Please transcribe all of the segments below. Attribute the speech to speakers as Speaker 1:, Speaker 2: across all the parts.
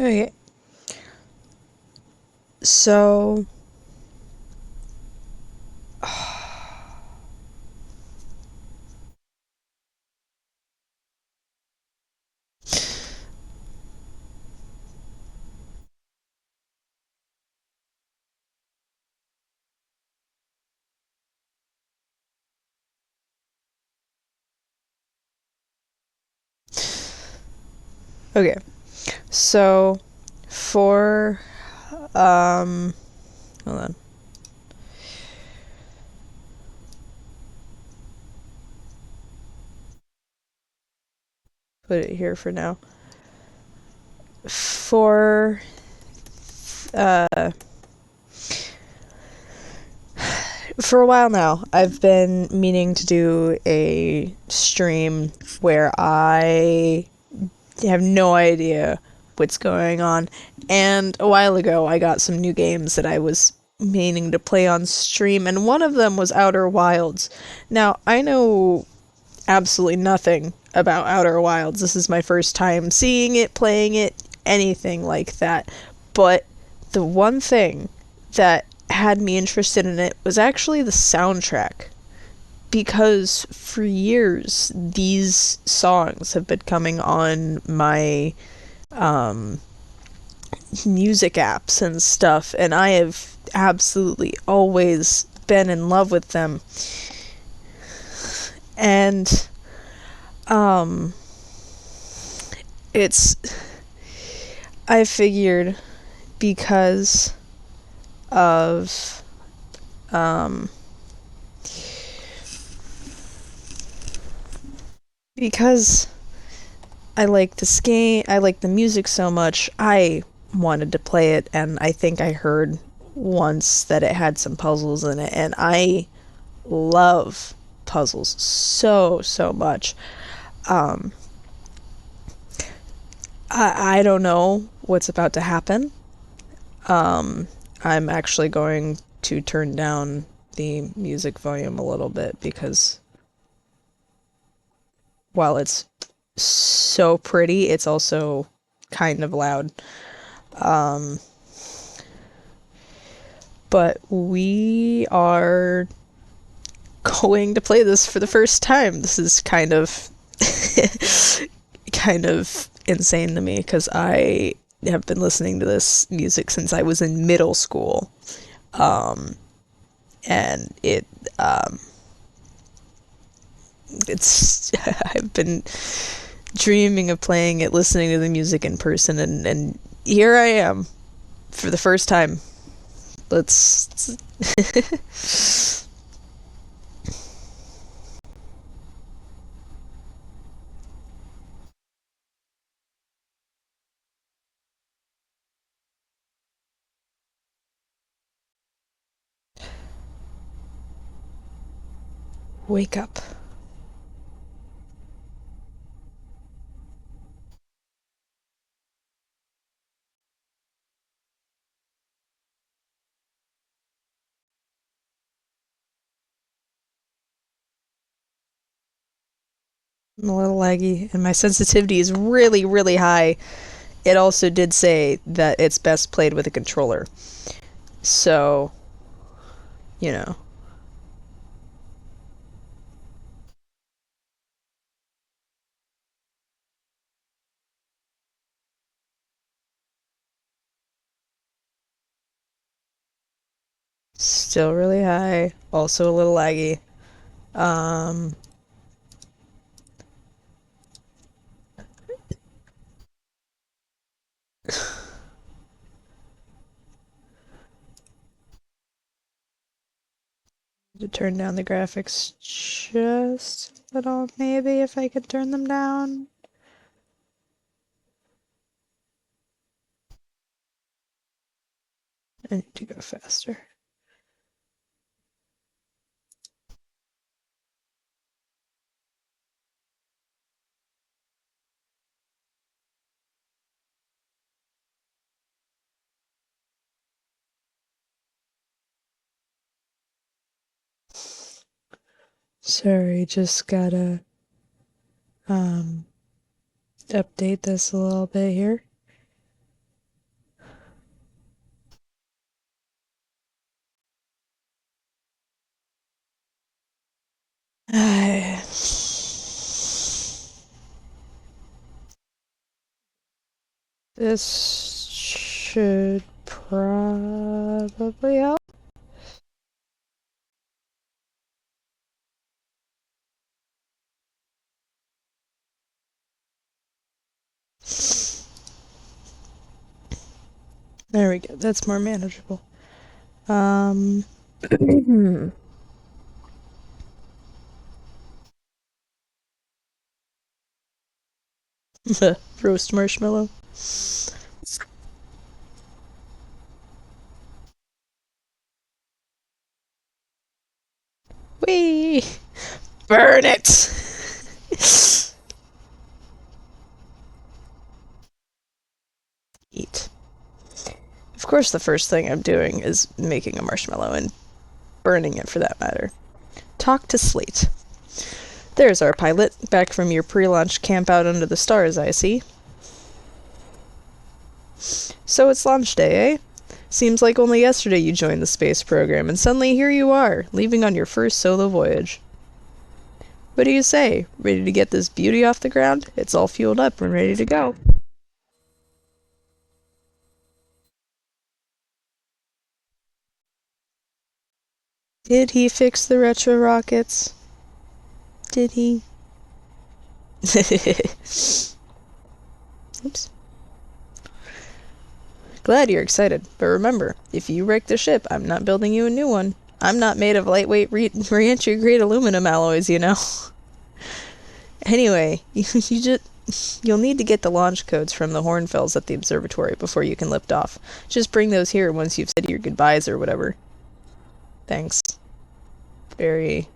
Speaker 1: Okay, so okay, so for hold on, put it here for now. For uh, for a while now, I've been meaning to do a stream where I have no idea what's going on. And a while ago, I got some new games that I was meaning to play on stream, and one of them was Outer Wilds. Now, I know absolutely nothing about Outer Wilds. This is my first time seeing it, playing it, anything like that. But the one thing that had me interested in it was actually the soundtrack. Because for years, these songs have been coming on my um, music apps and stuff, and I have absolutely always been in love with them. And um, it's I figured because of um, because I like this game, I like the music so much, I wanted to play it, and I think I heard once that it had some puzzles in it, and I love puzzles so much. Um, I don't know what's about to happen. Um, I'm actually going to turn down the music volume a little bit because while it's so pretty, it's also kind of loud. Um, but we are going to play this for the first time. This is kind of kind of insane to me because I have been listening to this music since I was in middle school. Um, and um, it's I've been dreaming of playing it, listening to the music in person, and here I am for the first time. Let's wake up. I'm a little laggy, and my sensitivity is really high. It also did say that it's best played with a controller. So, you know, still really high, also a little laggy. Um, to turn down the graphics just a little, maybe if I could turn them down. I need to go faster. Sorry, just gotta um update this a little bit here. This should probably help. There we go. That's more manageable. Roast marshmallow. Whee! Burn it! Eat. Of course, the first thing I'm doing is making a marshmallow and burning it for that matter. Talk to Slate. There's our pilot, back from your pre-launch camp out under the stars, I see. So it's launch day, eh? Seems like only yesterday you joined the space program, and suddenly here you are, leaving on your first solo voyage. What do you say? Ready to get this beauty off the ground? It's all fueled up and ready to go. Did he fix the retro rockets? Did he? Oops. Glad you're excited, but remember, if you wreck the ship, I'm not building you a new one. I'm not made of lightweight re-entry grade aluminum alloys, you know. Anyway, you'll need to get the launch codes from the Hornfells at the observatory before you can lift off. Just bring those here once you've said your goodbyes or whatever. Thanks. Very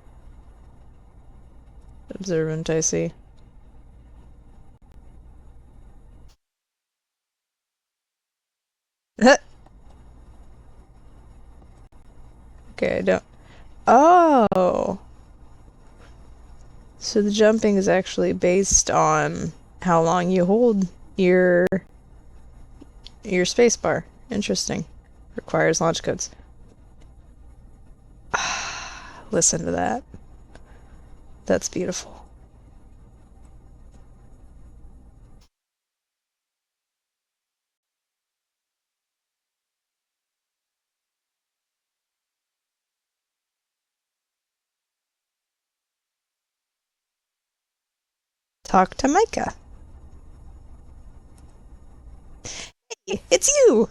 Speaker 1: observant, I see. Okay, I don't... Oh! So the jumping is actually based on how long you hold your spacebar. Interesting. Requires launch codes. Listen to that. That's beautiful. Talk to Micah. Hey, it's you!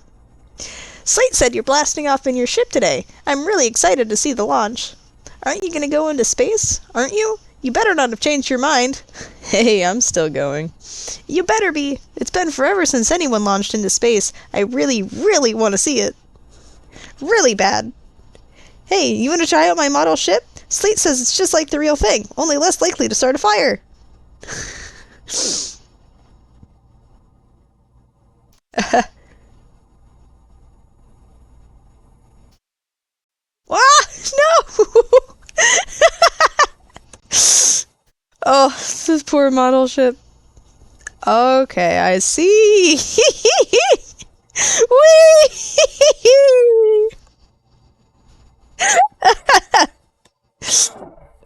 Speaker 1: Slate said you're blasting off in your ship today. I'm really excited to see the launch. Aren't you gonna go into space? Aren't you? You better not have changed your mind. Hey, I'm still going. You better be. It's been forever since anyone launched into space. I really, really want to see it. Really bad. Hey, you want to try out my model ship? Slate says it's just like the real thing, only less likely to start a fire. Ah, no! Oh, this poor model ship. Okay, I see. Whee!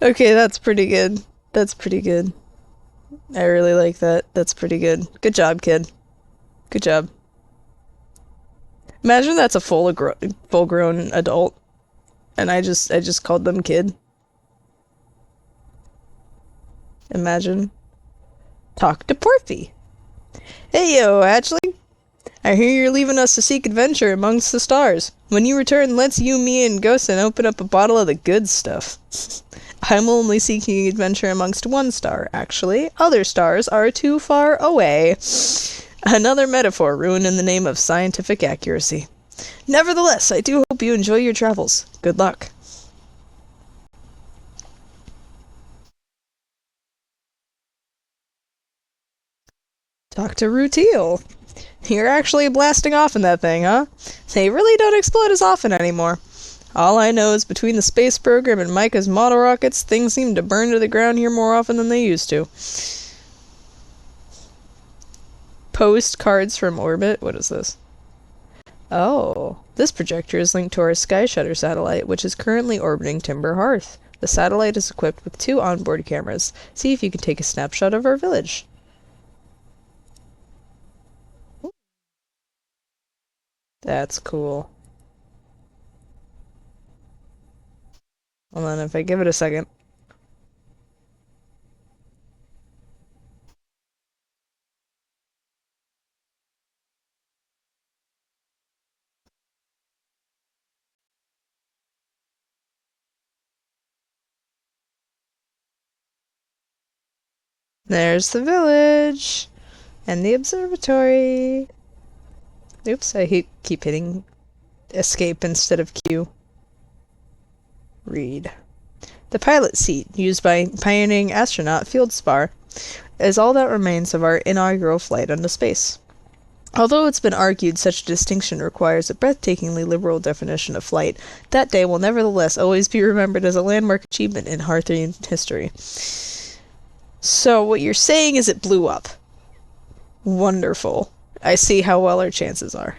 Speaker 1: Okay, that's pretty good. That's pretty good. I really like that. That's pretty good. Good job, kid. Good job. Imagine that's a full-grown adult, and I just called them kid. Imagine. Talk to Porphy. Hey yo, Hatchling. I hear you're leaving us to seek adventure amongst the stars. When you return, let's you, me, and Gosen open up a bottle of the good stuff. I'm only seeking adventure amongst one star, actually. Other stars are too far away. Another metaphor ruined in the name of scientific accuracy. Nevertheless, I do hope you enjoy your travels. Good luck. Talk to Rutiel. You're actually blasting off in that thing, huh? They really don't explode as often anymore. All I know is between the space program and Micah's model rockets, things seem to burn to the ground here more often than they used to. Postcards from orbit? What is this? Oh, this projector is linked to our Sky Shutter satellite, which is currently orbiting Timber Hearth. The satellite is equipped with 2 onboard cameras. See if you can take a snapshot of our village. That's cool. Hold on, if I give it a second. There's the village and the observatory. Oops, keep hitting escape instead of Q. Read. The pilot seat, used by pioneering astronaut Fieldspar, is all that remains of our inaugural flight into space. Although it's been argued such a distinction requires a breathtakingly liberal definition of flight, that day will nevertheless always be remembered as a landmark achievement in Harthian history. So what you're saying is it blew up. Wonderful. I see how well our chances are.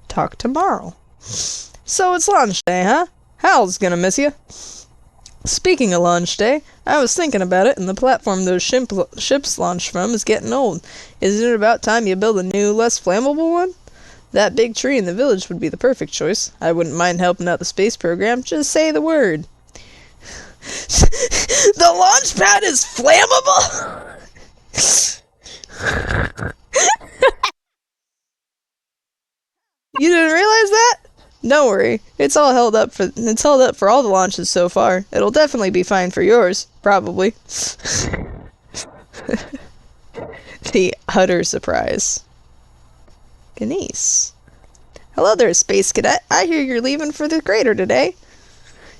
Speaker 1: Talk tomorrow. So it's launch day, huh? Hal's gonna miss you. Speaking of launch day, I was thinking about it, and the platform those ships launch from is getting old. Isn't it about time you build a new, less flammable one? That big tree in the village would be the perfect choice. I wouldn't mind helping out the space program. Just say the word. The launch pad is flammable? You didn't realize that? Don't worry. It's held up for all the launches so far. It'll definitely be fine for yours, probably. The utter surprise. Denise. Hello there, Space Cadet. I hear you're leaving for the crater today.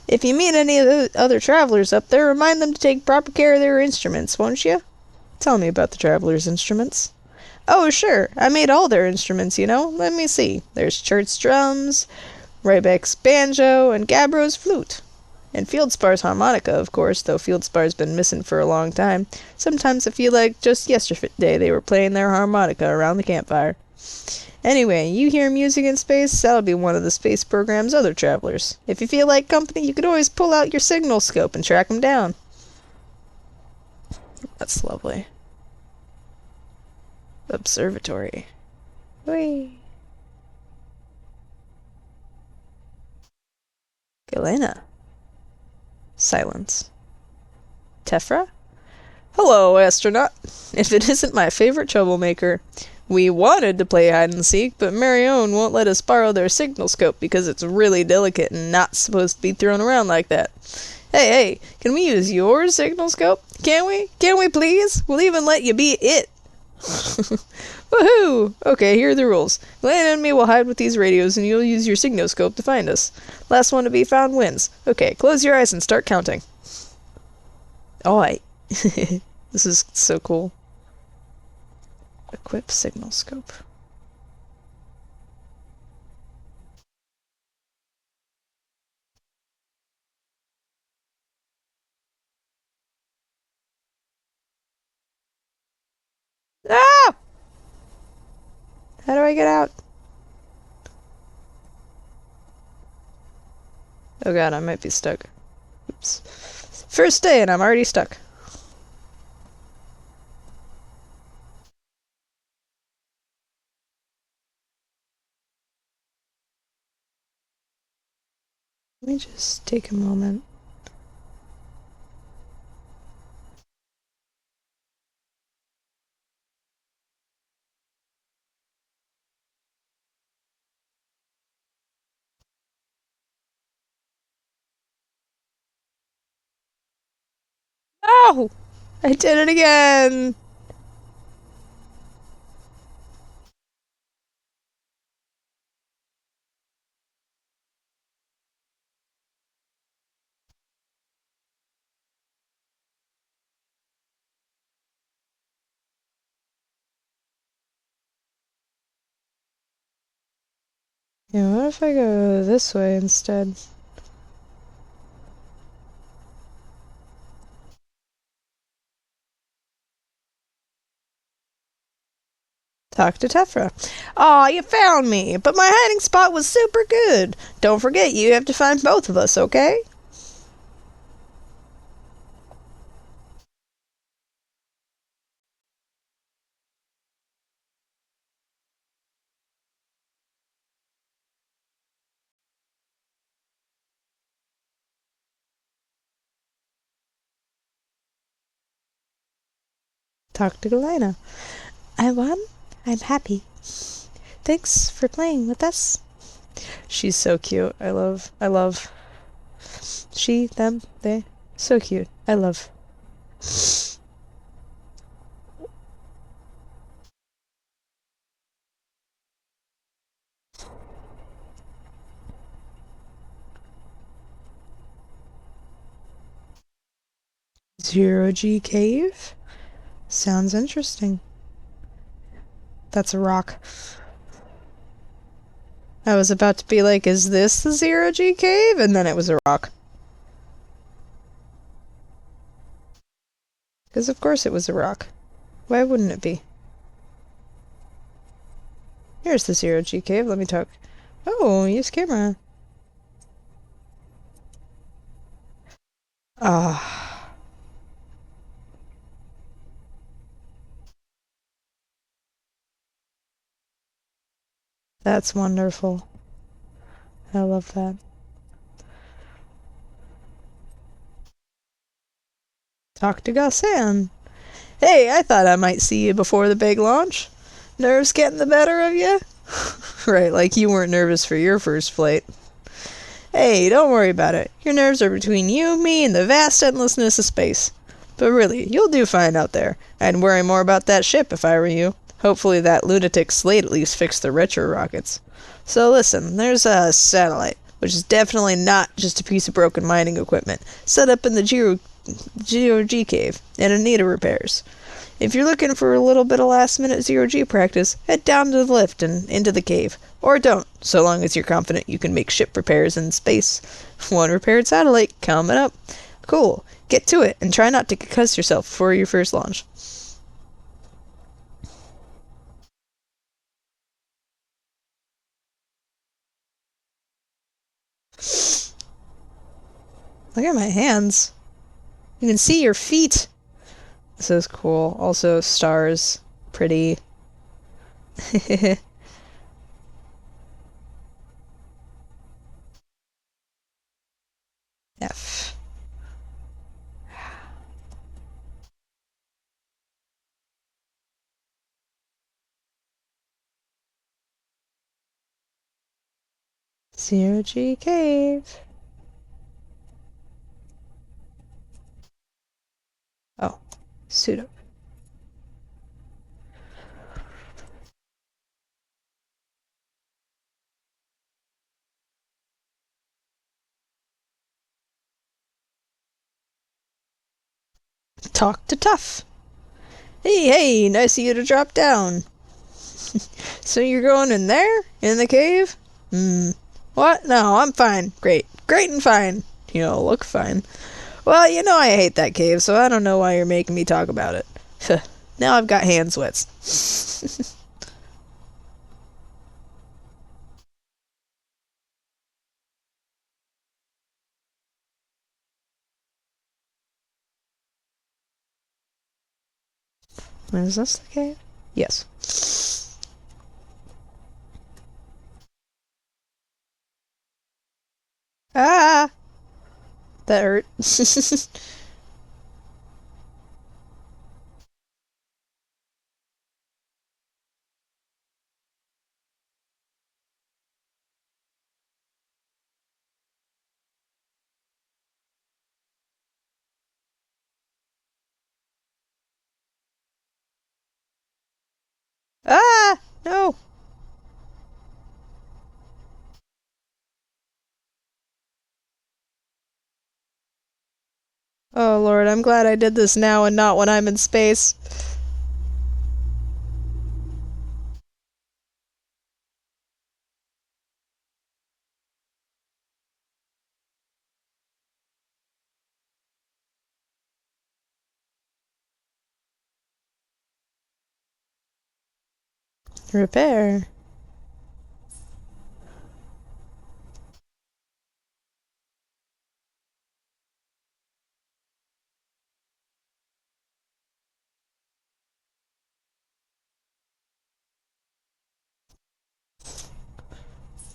Speaker 1: If you meet any of the other travelers up there, remind them to take proper care of their instruments, won't you? Tell me about the travelers' instruments. Oh, sure. I made all their instruments, you know. Let me see. There's Chert's drums, Rybeck's banjo, and Gabbro's flute. And Fieldspar's harmonica, of course, though Fieldspar's been missing for a long time. Sometimes I feel like just yesterday they were playing their harmonica around the campfire. Anyway, you hear music in space, that'll be one of the space program's other travelers. If you feel like company, you could always pull out your signal scope and track them down. That's lovely. Observatory. Whee! Galena. Silence. Tephra? Hello, astronaut. If it isn't my favorite troublemaker. We wanted to play hide and seek, but Marion won't let us borrow their signal scope because it's really delicate and not supposed to be thrown around like that. Hey, can we use your signal scope? Can we? Can we please? We'll even let you be it. Woohoo! Okay, here are the rules. Glenn and me will hide with these radios and you'll use your signal scope to find us. Last one to be found wins. Okay, close your eyes and start counting. Alright. This is so cool. Equip signal scope. Ah! How do I get out? Oh god, I might be stuck. Oops. First day and I'm already stuck. Let me just take a moment. Oh! I did it again! Yeah, what if I go this way instead? Talk to Tefra. Aw, you found me, but my hiding spot was super good. Don't forget, you have to find both of us, okay? Talk to Galena. I won. I'm happy. Thanks for playing with us. She's so cute. I love she, them, they. So cute. I love. Zero G Cave? Sounds interesting. That's a rock. I was about to be like, is this the Zero G Cave? And then it was a rock. Because of course it was a rock. Why wouldn't it be? Here's the Zero G Cave. Let me talk. Oh, use camera. Ah, that's wonderful. I love that. Talk to Gasan. Hey, I thought I might see you before the big launch. Nerves getting the better of you? Right, like you weren't nervous for your first flight. Hey, don't worry about it. Your nerves are between you, me, and the vast endlessness of space. But really, you'll do fine out there. I'd worry more about that ship if I were you. Hopefully that lunatic Slate at least fixed the retro rockets. So listen, there's a satellite, which is definitely not just a piece of broken mining equipment, set up in the Geo G cave, and in need of repairs. If you're looking for a little bit of last minute zero G practice, head down to the lift and into the cave. Or don't, so long as you're confident you can make ship repairs in space. One repaired satellite coming up. Cool. Get to it and try not to concuss yourself before your first launch. Look at my hands. You can see your feet. This is cool. Also, stars. Pretty. F. Zero G cave. Oh, pseudo. Talk to Tough. Hey, hey, nice of you to drop down. So you're going in there? In the cave? Hmm. What? No, I'm fine. Great. Great and fine. You know, look fine. Well, you know I hate that cave, so I don't know why you're making me talk about it. Now I've got hand sweats. Is this the cave? Yes. Ah! That hurt. Ah! No! Oh lord, I'm glad I did this now and not when I'm in space. Repair.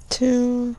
Speaker 1: Two.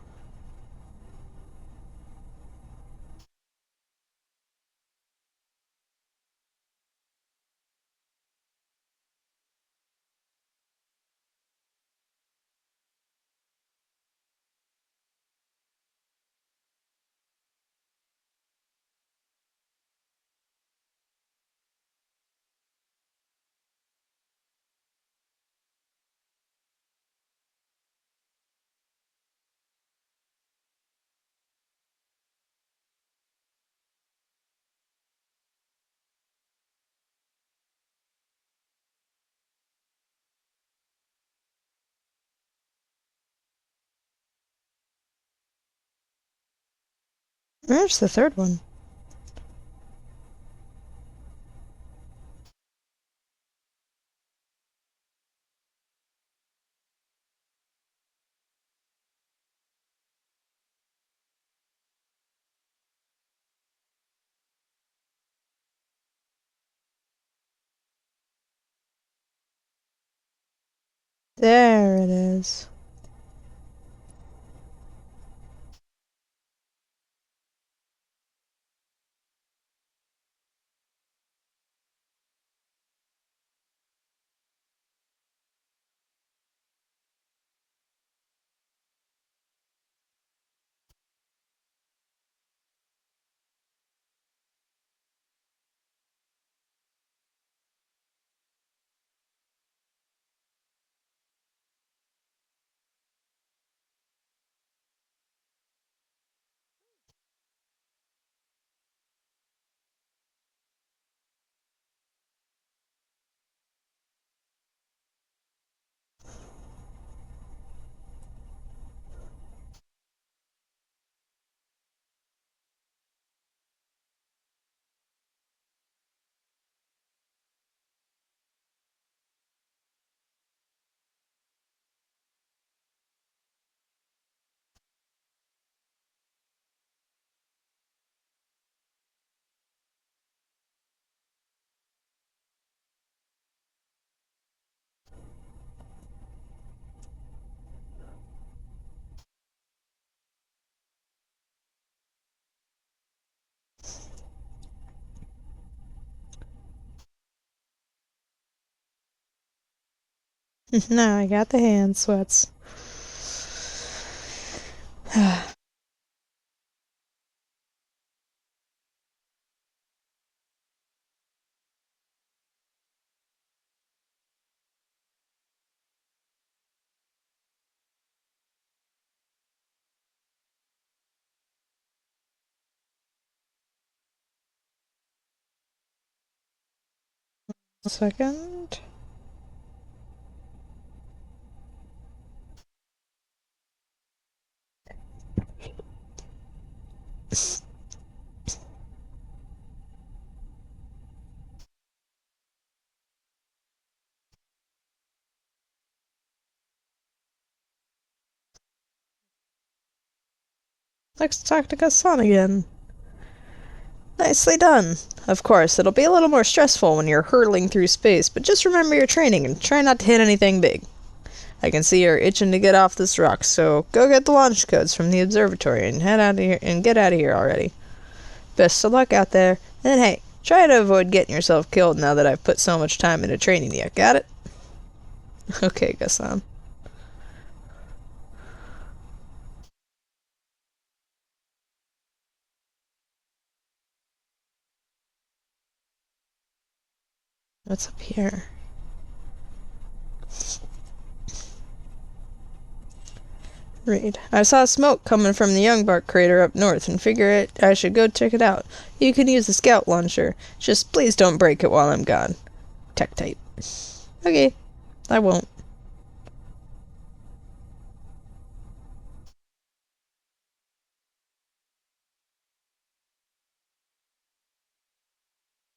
Speaker 1: There's the third one. There it is. Now I got the hand sweats. Second. Let's talk to Gaston again. Nicely done. Of course, it'll be a little more stressful when you're hurtling through space, but just remember your training and try not to hit anything big. I can see you're itching to get off this rock, so go get the launch codes from the observatory and head out of here and get out of here already. Best of luck out there, and hey, try to avoid getting yourself killed now that I've put so much time into training you. Got it? Okay, Gaston. What's up here? Read. I saw smoke coming from the Youngbark crater up north and figure I should go check it out. You can use the scout launcher. Just please don't break it while I'm gone. Tektite. Okay, I won't.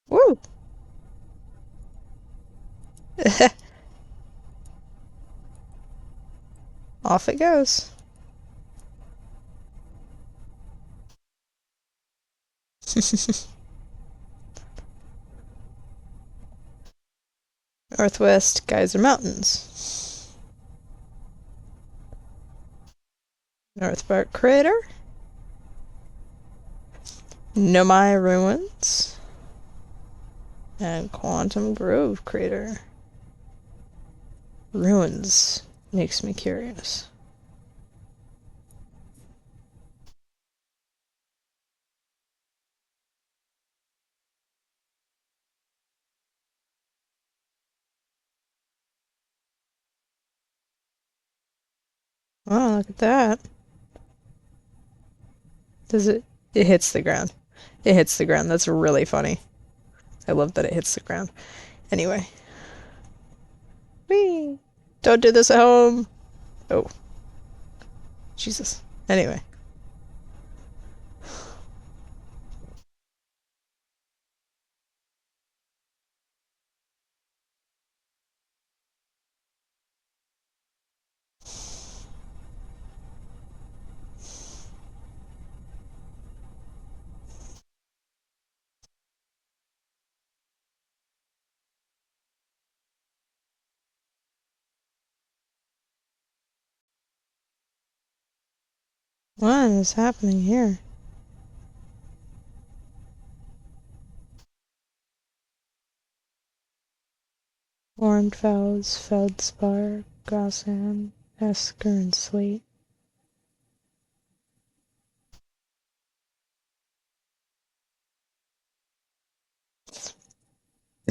Speaker 1: Woo! Off it goes. Northwest Geyser Mountains. North Bark Crater. Nomai Ruins. And Quantum Grove Crater. Ruins makes me curious. Oh, look at that. Does it? It hits the ground. It hits the ground. That's really funny. I love that it hits the ground. Anyway. Whee! Don't do this at home. Oh. Jesus. Anyway. What is happening here? Hornfels, Feldspar, Gossan, Esker, and Slate.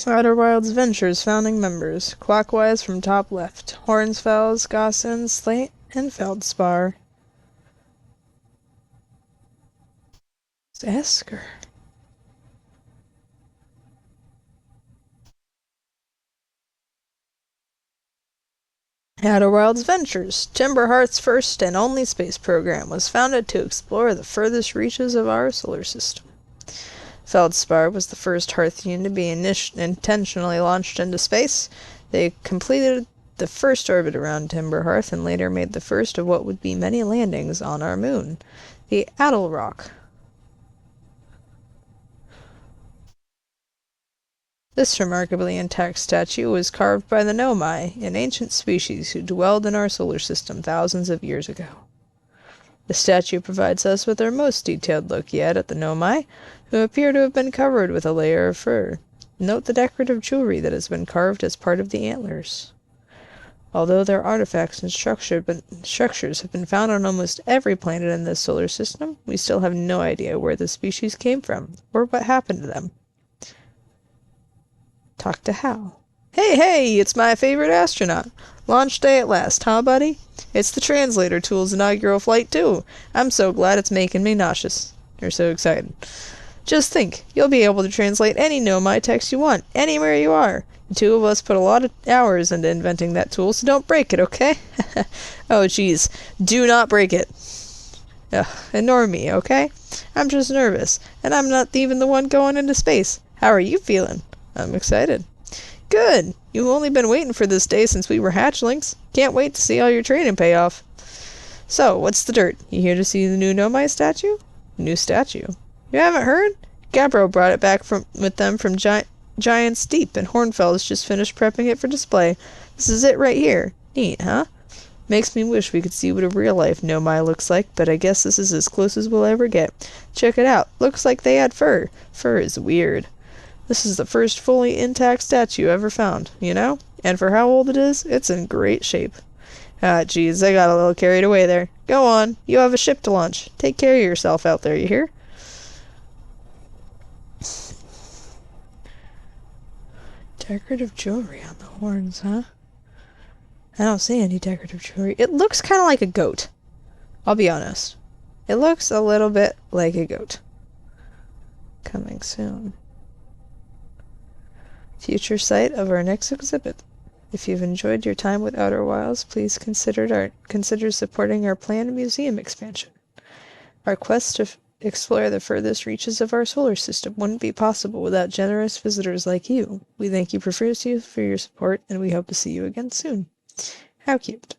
Speaker 1: Outer Wilds Ventures founding members, clockwise from top left. Hornsfels, Gossan, Slate, and Feldspar. It's Esker. Outer Wilds Ventures, Timberheart's first and only space program, was founded to explore the furthest reaches of our solar system. Feldspar was the first Hearthian to be intentionally launched into space. They completed the first orbit around Timberhearth and later made the first of what would be many landings on our moon, the Adelrock. This remarkably intact statue was carved by the Nomai, an ancient species who dwelled in our solar system thousands of years ago. The statue provides us with our most detailed look yet at the Nomai, who appear to have been covered with a layer of fur. Note the decorative jewelry that has been carved as part of the antlers. Although their artifacts and structures have been found on almost every planet in this solar system, we still have no idea where the species came from, or what happened to them. Talk to Hal. Hey, it's my favorite astronaut. Launch day at last, huh, buddy? It's the translator tool's inaugural flight, too. I'm so glad it's making me nauseous. You're so excited. Just think, you'll be able to translate any Nomai text you want, anywhere you are. The two of us put a lot of hours into inventing that tool, so don't break it, okay? Oh, jeez. Do not break it. Ugh, ignore me, okay? I'm just nervous, and I'm not even the one going into space. How are you feeling? I'm excited. Good! You've only been waiting for this day since we were hatchlings. Can't wait to see all your training pay off. So, what's the dirt? You here to see the new Nomai statue? New statue? You haven't heard? Gabbro brought it back with them from Giant's Deep, and Hornfels just finished prepping it for display. This is it right here. Neat, huh? Makes me wish we could see what a real-life Nomai looks like, but I guess this is as close as we'll ever get. Check it out. Looks like they had fur. Fur is weird. This is the first fully intact statue ever found, you know? And for how old it is, it's in great shape. Ah, geez, I got a little carried away there. Go on, you have a ship to launch. Take care of yourself out there, you hear? Decorative jewelry on the horns, huh? I don't see any decorative jewelry. It looks kind of like a goat. I'll be honest. It looks a little bit like a goat. Coming soon. Future site of our next exhibit. If you've enjoyed your time with Outer Wilds, please consider supporting our planned museum expansion. Our quest to explore the furthest reaches of our solar system wouldn't be possible without generous visitors like you. We thank you profusely for your support, and we hope to see you again soon. How cute.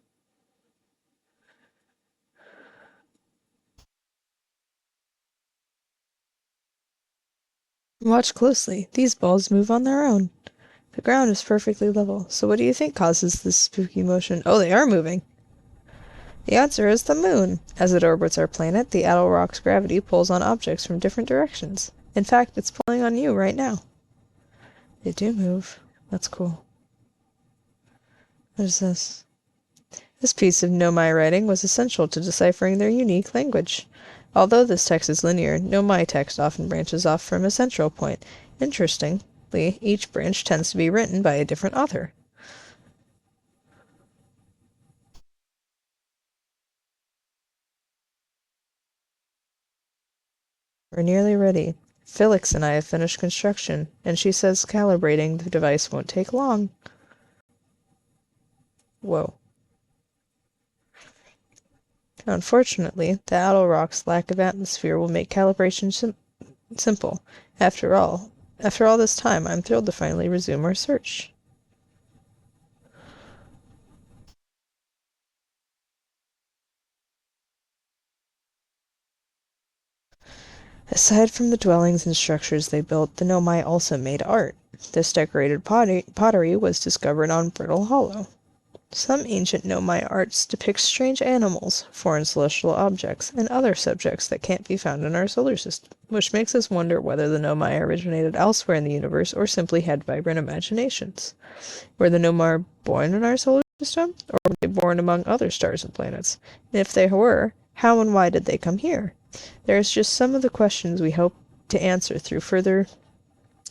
Speaker 1: Watch closely. These balls move on their own. The ground is perfectly level, so what do you think causes this spooky motion? Oh, they are moving. The answer is the moon. As it orbits our planet, the Addle Rock's gravity pulls on objects from different directions. In fact, it's pulling on you right now. They do move. That's cool. What is this? This piece of Nomai writing was essential to deciphering their unique language. Although this text is linear, Nomai text often branches off from a central point. Interestingly, each branch tends to be written by a different author. We're nearly ready. Felix and I have finished construction, and she says calibrating the device won't take long. Whoa. Unfortunately, the Addle Rock's lack of atmosphere will make calibration simple. After all this time, I'm thrilled to finally resume our search. Aside from the dwellings and structures they built, the Nomai also made art. This decorated pottery was discovered on Brittle Hollow. Some ancient Nomai arts depict strange animals, foreign celestial objects, and other subjects that can't be found in our solar system, which makes us wonder whether the Nomai originated elsewhere in the universe or simply had vibrant imaginations. Were the Nomai born in our solar system, or were they born among other stars and planets? And if they were, how and why did they come here? There's just some of the questions we hope to answer through further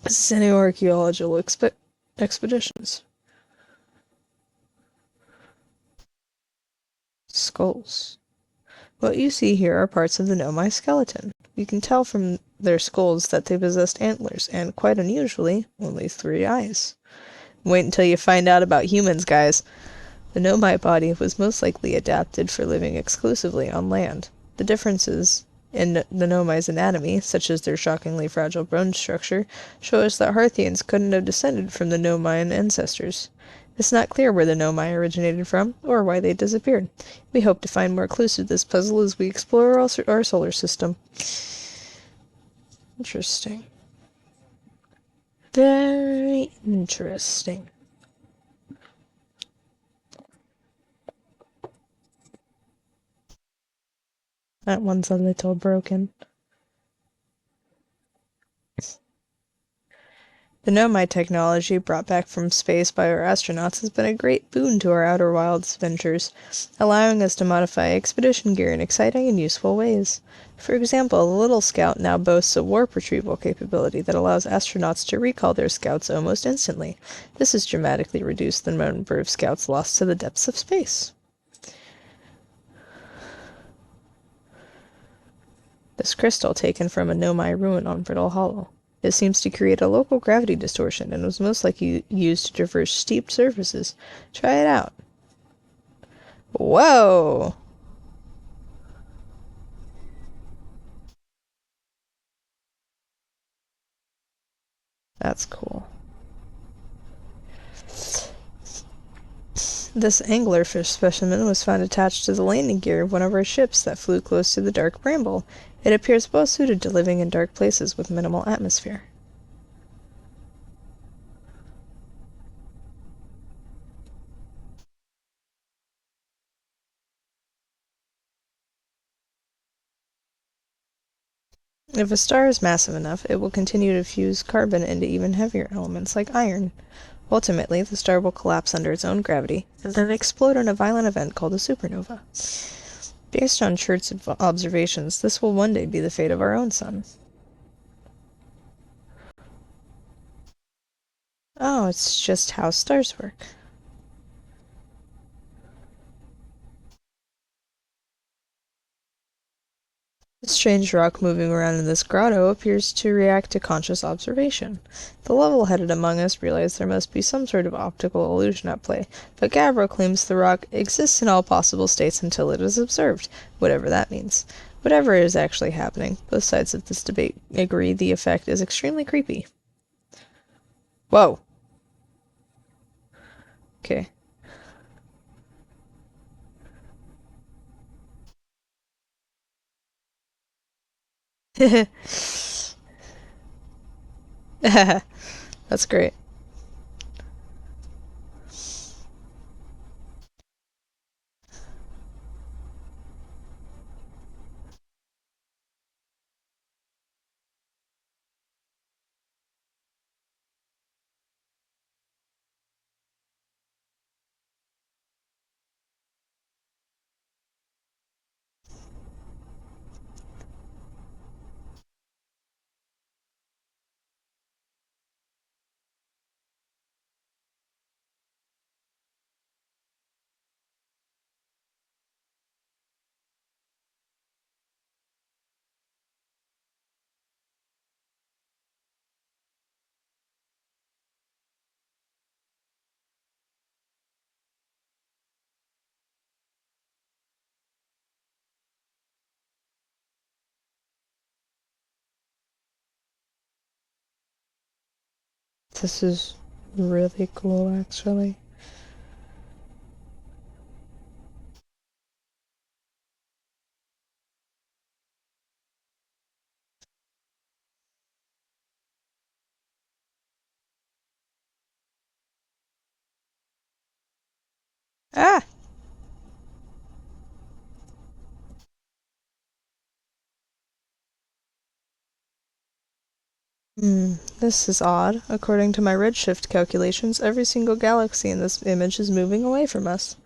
Speaker 1: xenoarchaeological expeditions. Skulls. What you see here are parts of the Nomai skeleton. You can tell from their skulls that they possessed antlers and, quite unusually, only 3 eyes. Wait until you find out about humans, guys. The Nomai body was most likely adapted for living exclusively on land. The differences in the Nomai's anatomy, such as their shockingly fragile bone structure, show us that Harthians couldn't have descended from the Nomaian ancestors. It's not clear where the Nomai originated from, or why they disappeared. We hope to find more clues to this puzzle as we explore our solar system. Interesting. Very interesting. That one's a little broken. The Nomai technology brought back from space by our astronauts has been a great boon to our Outer Wilds ventures, allowing us to modify expedition gear in exciting and useful ways. For example, the Little Scout now boasts a warp retrieval capability that allows astronauts to recall their scouts almost instantly. This has dramatically reduced the number of scouts lost to the depths of space. This crystal taken from a Nomai ruin on Brittle Hollow. It seems to create a local gravity distortion and was most likely used to traverse steep surfaces. Try it out. Whoa! That's cool. This anglerfish specimen was found attached to the landing gear of one of our ships that flew close to the dark bramble. It appears well suited to living in dark places with minimal atmosphere. If a star is massive enough, it will continue to fuse carbon into even heavier elements like iron. Ultimately, the star will collapse under its own gravity and then explode in a violent event called a supernova. Based on Church's observations, this will one day be the fate of our own sun. Oh, it's just how stars work. The strange rock moving around in this grotto appears to react to conscious observation. The level-headed among us realize there must be some sort of optical illusion at play, but Gabbro claims the rock exists in all possible states until it is observed, whatever that means. Whatever is actually happening, both sides of this debate agree the effect is extremely creepy. Whoa. Okay. That's great. This is really cool, actually. Ah! This is odd. According to my redshift calculations, every single galaxy in this image is moving away from us.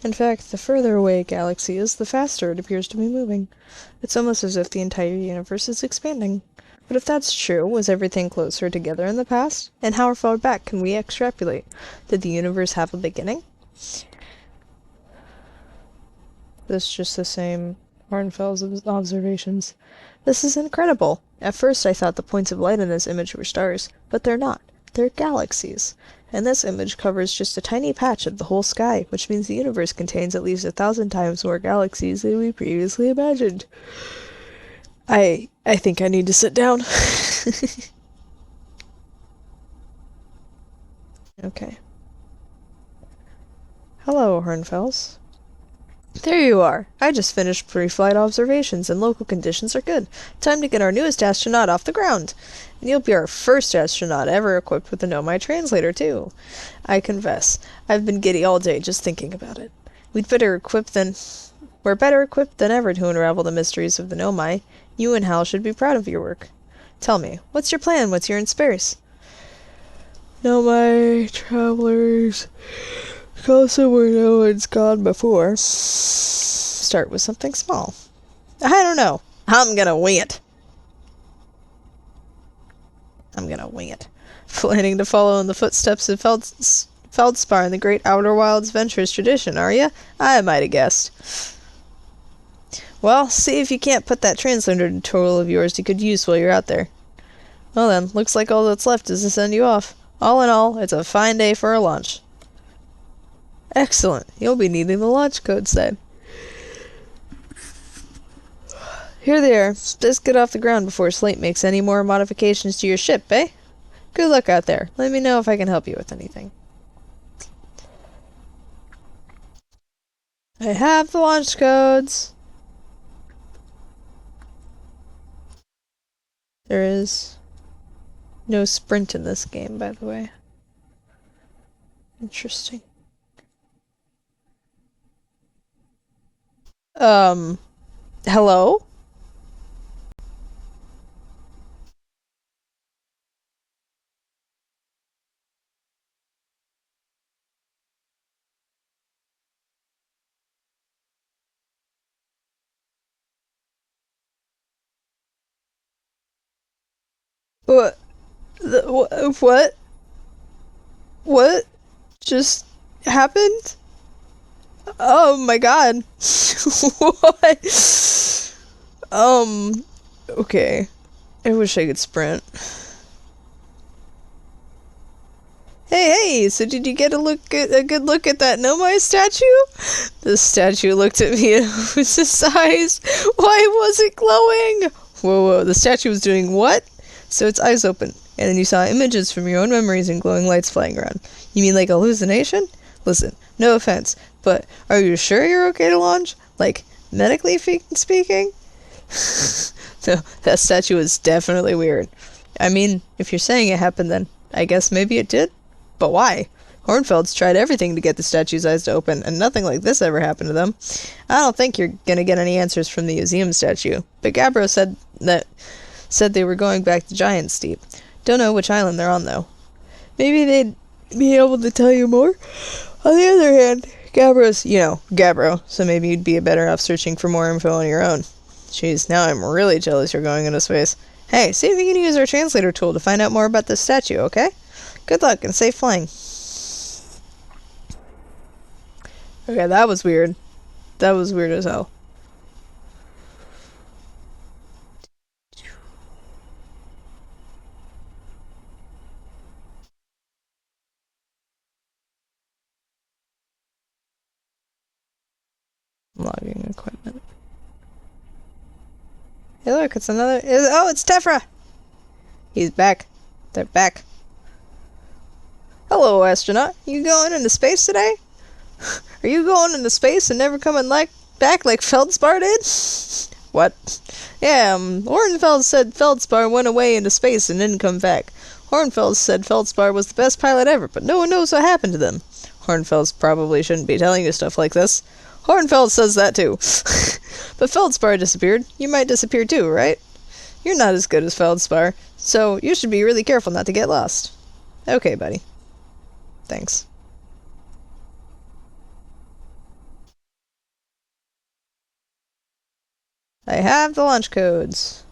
Speaker 1: In fact, the further away a galaxy is, the faster it appears to be moving. It's almost as if the entire universe is expanding. But if that's true, was everything closer together in the past? And how far back can we extrapolate? Did the universe have a beginning? This is just the same Hornfels observations. This is incredible. At first I thought the points of light in this image were stars, but they're not. They're galaxies. And this image covers just a tiny patch of the whole sky, which means the universe contains at least 1,000 times more galaxies than we previously imagined. I think I need to sit down. Okay. Hello, Hornfels. There you are. I just finished pre-flight observations and local conditions are good. Time to get our newest astronaut off the ground. And you'll be our first astronaut ever equipped with a Nomai translator, too. I confess, I've been giddy all day just thinking about it. We're better equipped than ever to unravel the mysteries of the Nomai. You and Hal should be proud of your work. Tell me, what's your plan once you're in space? Nomai travelers. Go somewhere no one's gone before. Start with something small. I don't know. I'm gonna wing it. Planning to follow in the footsteps of Feldspar in the Great Outer Wilds Ventures tradition, are ya? I might have guessed. Well, see if you can't put that translator tool of yours to good use while you're out there. Well then, looks like all that's left is to send you off. All in all, it's a fine day for a launch. Excellent. You'll be needing the launch codes then. Here they are. Just get off the ground before Slate makes any more modifications to your ship, eh? Good luck out there. Let me know if I can help you with anything. I have the launch codes. There is no sprint in this game, by the way. Interesting. Hello? What? What? What just happened? Oh my god. What? Okay. I wish I could sprint. Hey, so did you get a good look at that Nomai statue? The statue looked at me and was its eyes. Why was it glowing? Whoa, the statue was doing what? So its eyes open, and then you saw images from your own memories and glowing lights flying around. You mean like a hallucination? Listen, no offense, but are you sure you're okay to launch? Like, medically speaking? No, that statue is definitely weird. I mean, if you're saying it happened, then I guess maybe it did? But why? Hornfeld's tried everything to get the statue's eyes to open, and nothing like this ever happened to them. I don't think you're gonna get any answers from the museum statue, but Gabbro said they were going back to Giant Steep. Don't know which island they're on, though. Maybe they'd be able to tell you more? On the other hand, Gabbro, so maybe you'd be better off searching for more info on your own. Jeez, now I'm really jealous you're going into space. Hey, see if you can use our translator tool to find out more about this statue, okay? Good luck and safe flying. Okay, that was weird. That was weird as hell. Logging equipment. Hey look, it's another... it's Tephra! He's back. They're back. Hello, astronaut. You going into space today? Are you going into space and never coming back like Feldspar did? What? Yeah, Hornfeld said Feldspar went away into space and didn't come back. Hornfeld said Feldspar was the best pilot ever, but no one knows what happened to them. Hornfeld probably shouldn't be telling you stuff like this. Hornfeld says that too. But Feldspar disappeared. You might disappear too, right? You're not as good as Feldspar, so you should be really careful not to get lost. Okay, buddy. Thanks. I have the launch codes.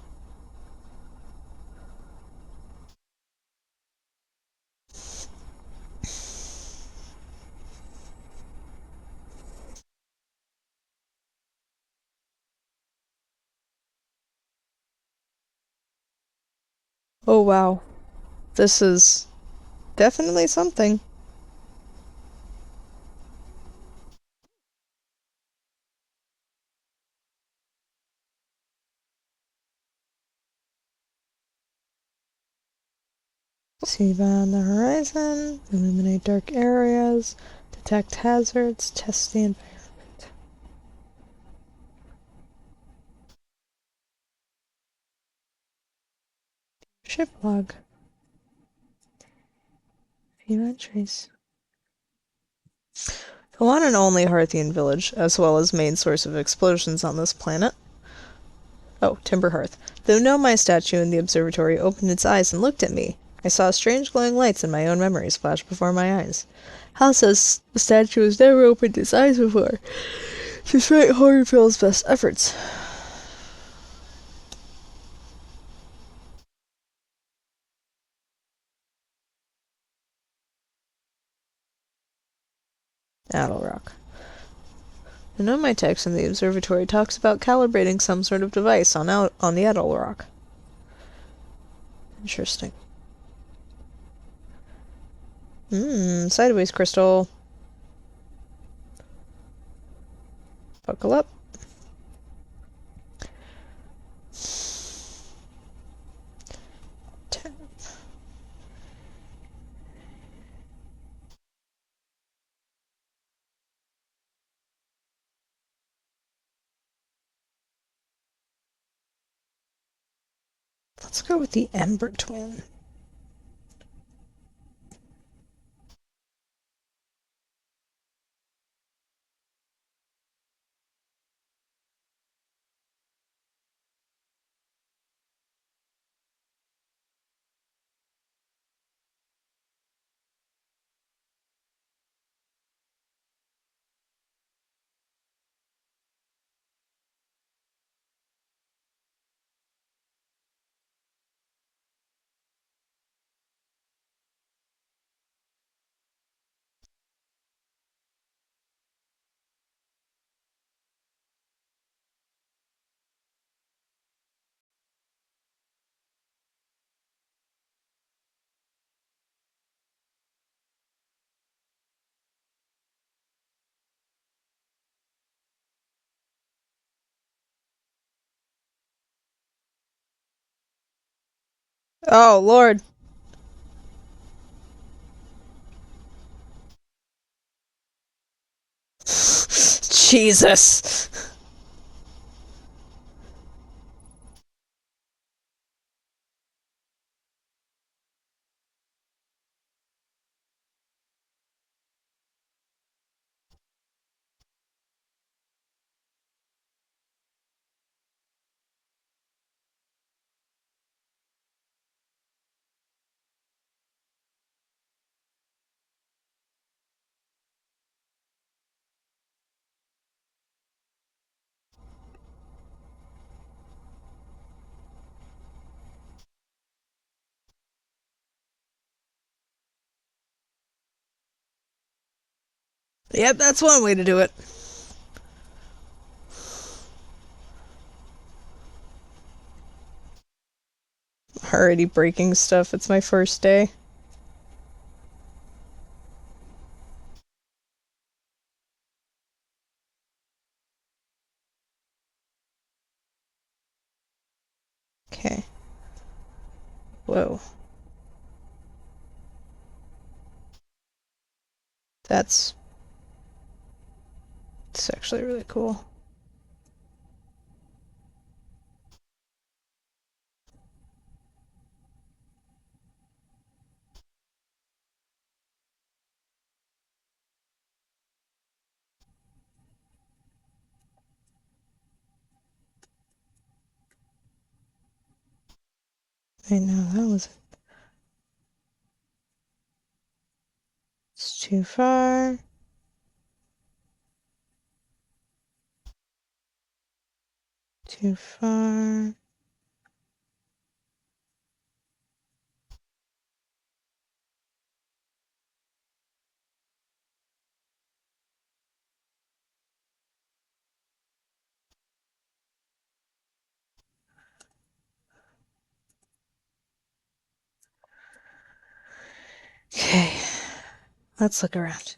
Speaker 1: Oh wow. This is definitely something. See beyond the horizon, illuminate dark areas, detect hazards, test the environment. Ship log. Few entries. The one and only Hearthian village, as well as main source of explosions on this planet. Oh, Timber Hearth. The Nomai statue in the observatory opened its eyes and looked at me. I saw strange glowing lights in my own memories flash before my eyes. Hal says the statue has never opened its eyes before, despite Hornfield's best efforts. Addlerock. The Nomai text in the observatory talks about calibrating some sort of device on the Addlerock. Interesting. Sideways crystal. Buckle up. Tab. Let's go with the Ember Twin. Oh, Lord. Jesus. Yep, that's one way to do it. Already breaking stuff. It's my first day. Okay. Whoa. That's it's actually really cool. I know that was it's too far. Too far. Okay. Let's look around.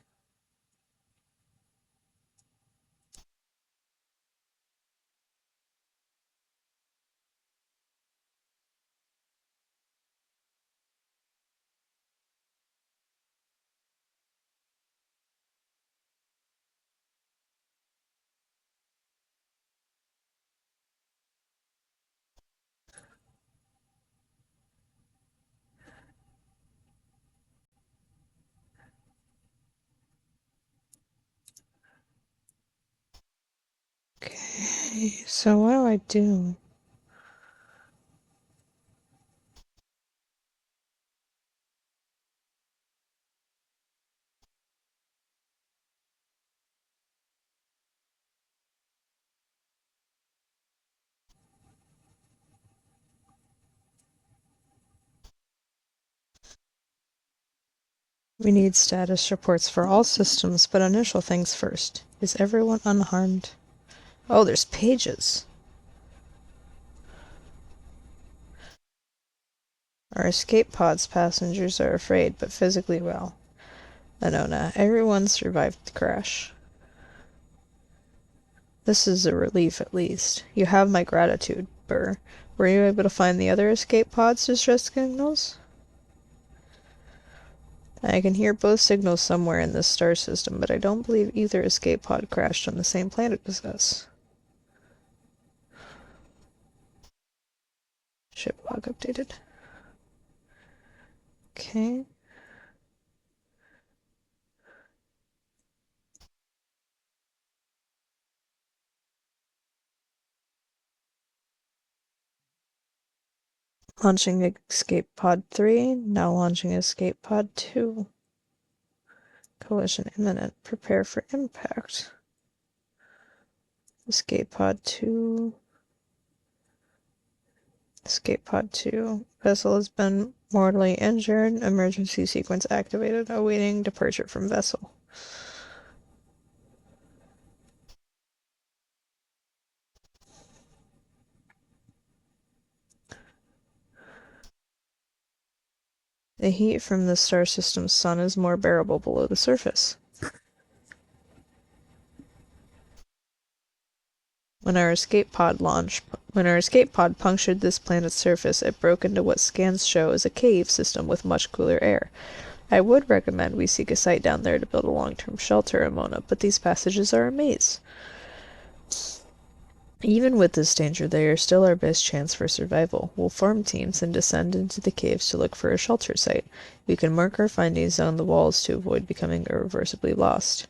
Speaker 1: Okay, so what do I do? We need status reports for all systems, but initial things first. Is everyone unharmed? Oh, there's pages. Our escape pod's passengers are afraid, but physically well. Anona, everyone survived the crash. This is a relief, at least. You have my gratitude, Burr. Were you able to find the other escape pod's distress signals? I can hear both signals somewhere in this star system, but I don't believe either escape pod crashed on the same planet as us. Ship log updated. Okay. Launching escape pod 3, now launching escape pod 2. Collision imminent. Prepare for impact. Escape pod 2. Escape pod 2. Vessel has been mortally injured. Emergency sequence activated. Awaiting departure from vessel. The heat from the star system's sun is more bearable below the surface. When our escape pod punctured this planet's surface, it broke into what scans show as a cave system with much cooler air. I would recommend we seek a site down there to build a long-term shelter, Amona, but these passages are a maze. Even with this danger, they are still our best chance for survival. We'll form teams and descend into the caves to look for a shelter site. We can mark our findings on the walls to avoid becoming irreversibly lost.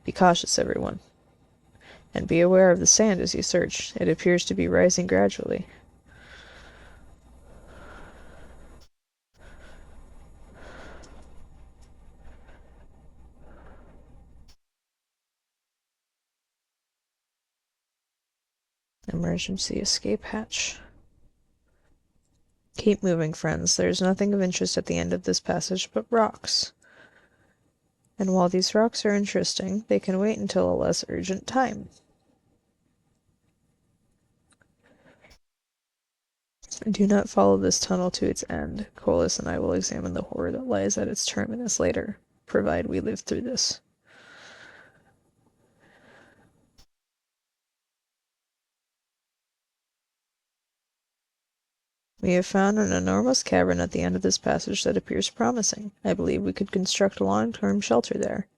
Speaker 1: Be cautious, everyone. And be aware of the sand as you search. It appears to be rising gradually. Emergency escape hatch. Keep moving, friends. There's nothing of interest at the end of this passage but rocks. And while these rocks are interesting, they can wait until a less urgent time. Do not follow this tunnel to its end. Colas and I will examine the horror that lies at its terminus later, provided we live through this. We have found an enormous cavern at the end of this passage that appears promising. I believe we could construct a long-term shelter there.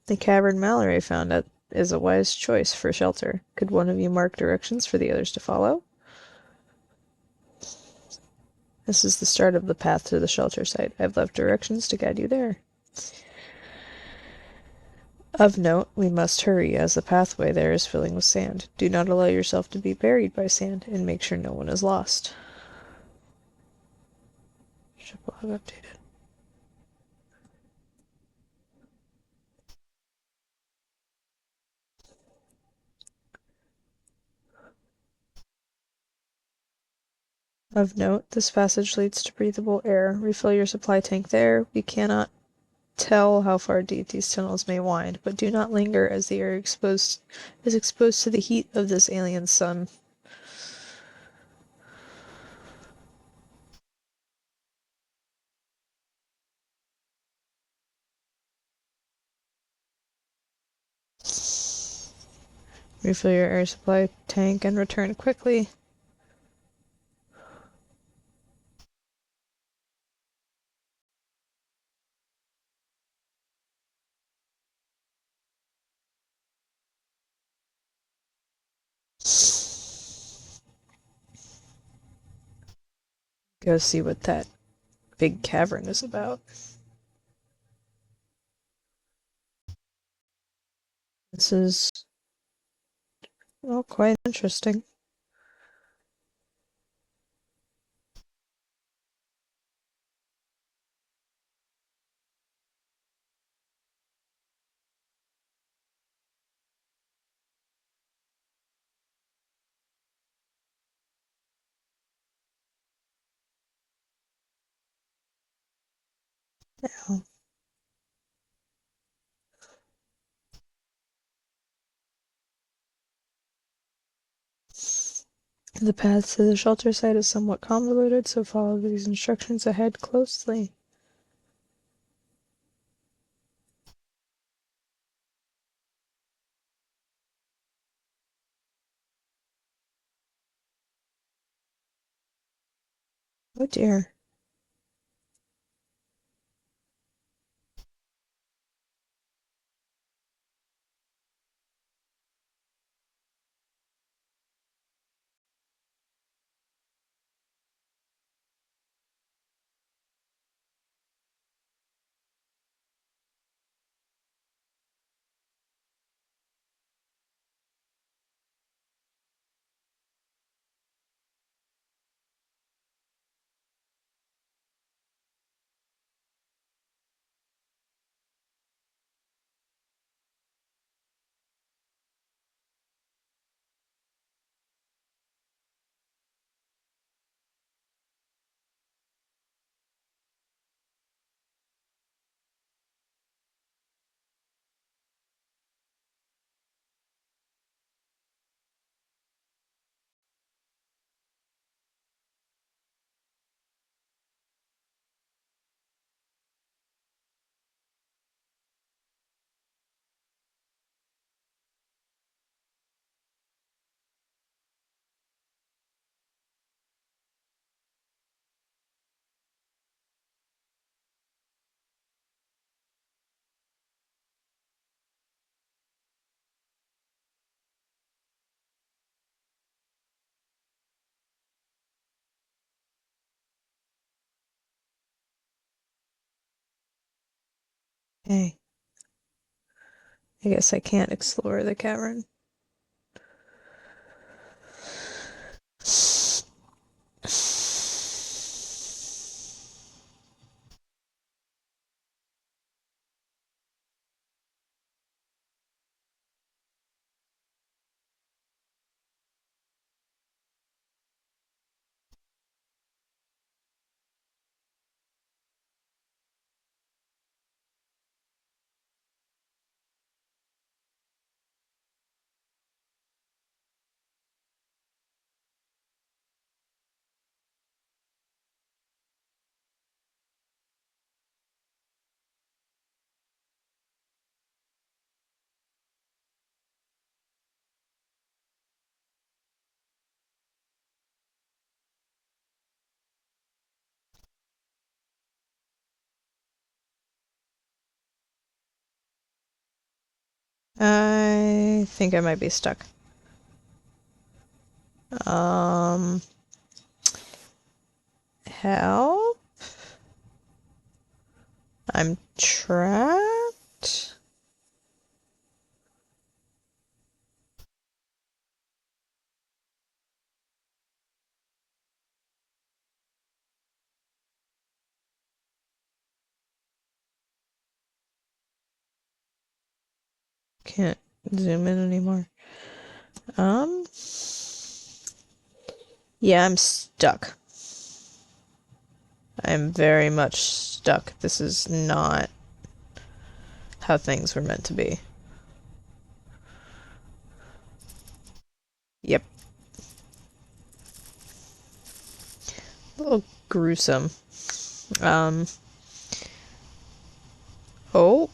Speaker 1: The cavern Mallory found is a wise choice for shelter. Could one of you mark directions for the others to follow? This is the start of the path to the shelter site. I've left directions to guide you there. Of note, we must hurry, as the pathway there is filling with sand. Do not allow yourself to be buried by sand, and make sure no one is lost. Ship log updated. Of note, this passage leads to breathable air. Refill your supply tank there. We cannot tell how far deep these tunnels may wind, but do not linger as the air is exposed to the heat of this alien sun. Refill your air supply tank and return quickly. Go see what that big cavern is about. This is, well, quite interesting. Now, the path to the shelter site is somewhat convoluted, so follow these instructions ahead closely. Oh dear. Hey, I guess I can't explore the cavern. I think I might be stuck. Um, help? I'm trapped? Can't zoom in anymore. Um, yeah, I'm stuck. I'm very much stuck. This is not how things were meant to be. Yep. A little gruesome. Um, oh.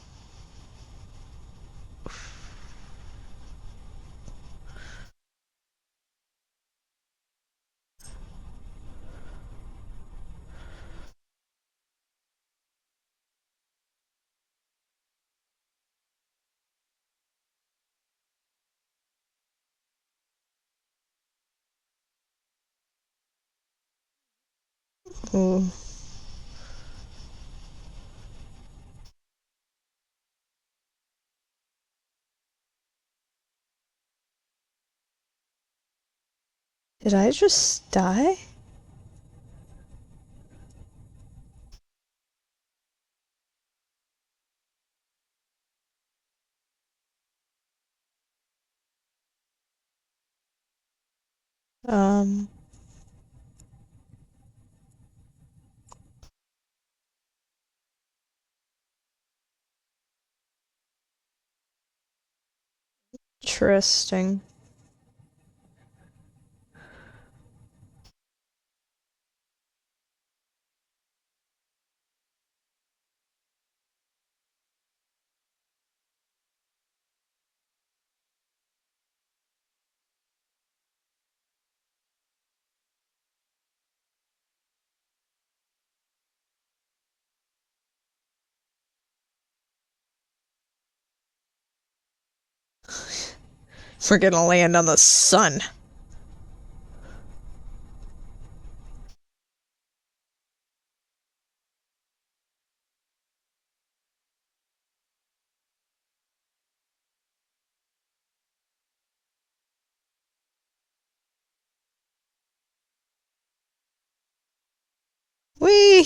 Speaker 1: Ooh. Did I just die? Um, Interesting. We're gonna land on the sun. Whee!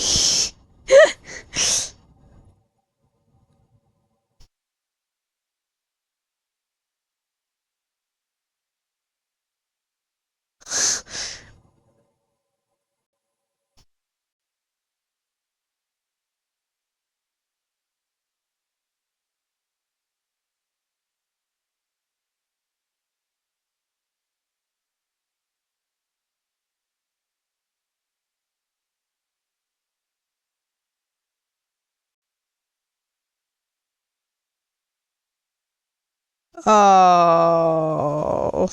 Speaker 1: Oh.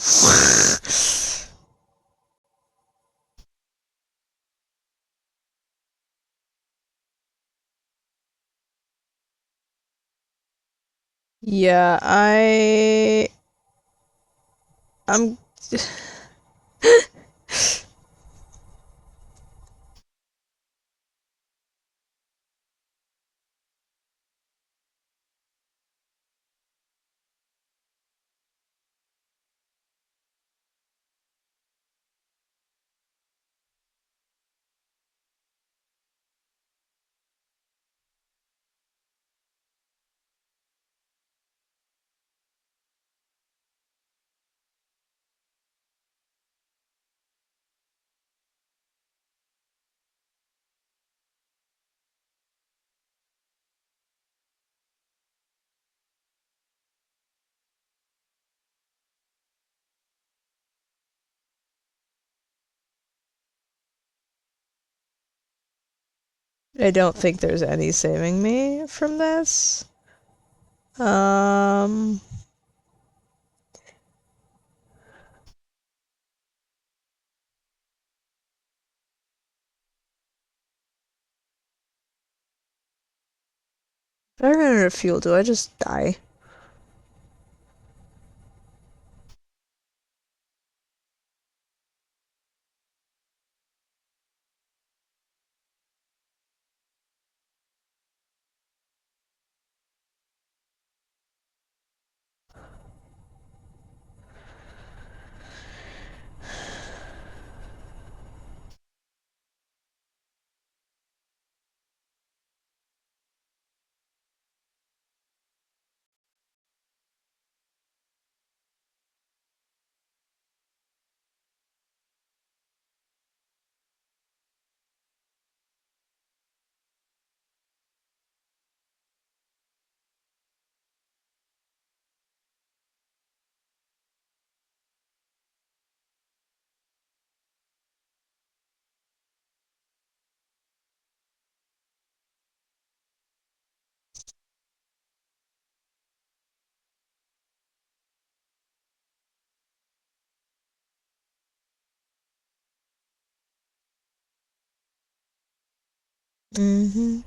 Speaker 1: Yeah, I'm I don't think there's any saving me from this. Um, if I run out of fuel, do I just die? Mm-hmm.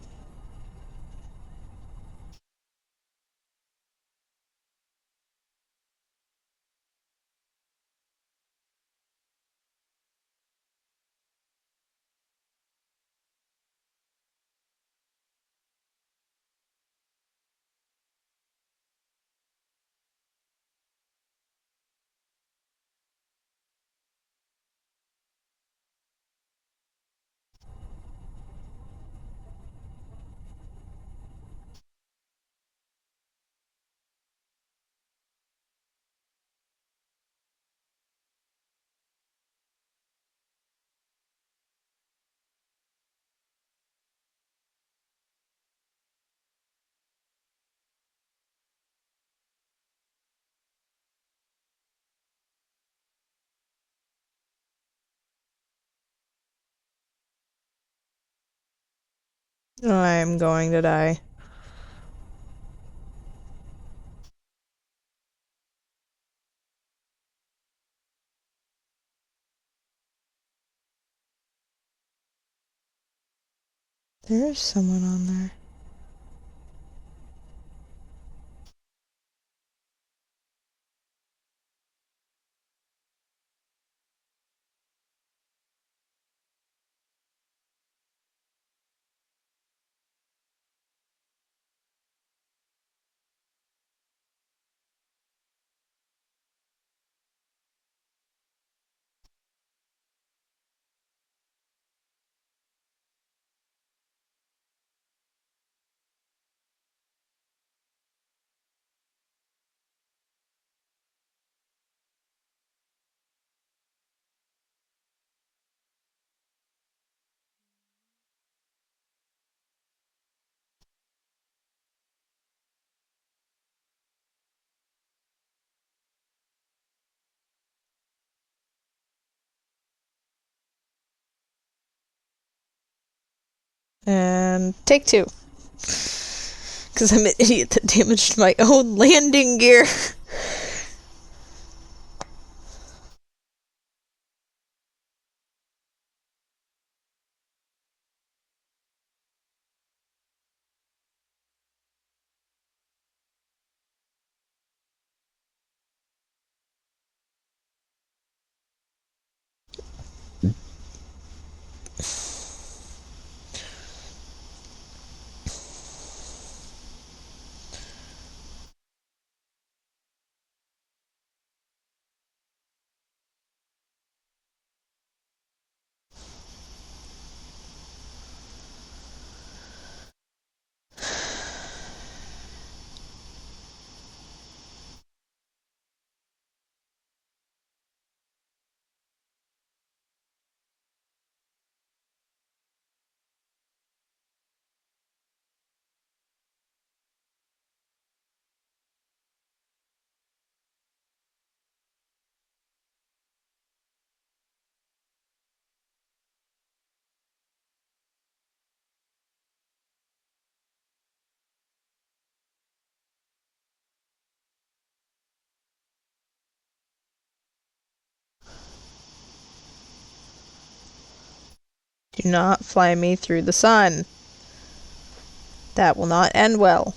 Speaker 1: I'm going to die. There's someone on there. And take two. Because I'm an idiot that damaged my own landing gear. Do not fly me through the sun. That will not end well.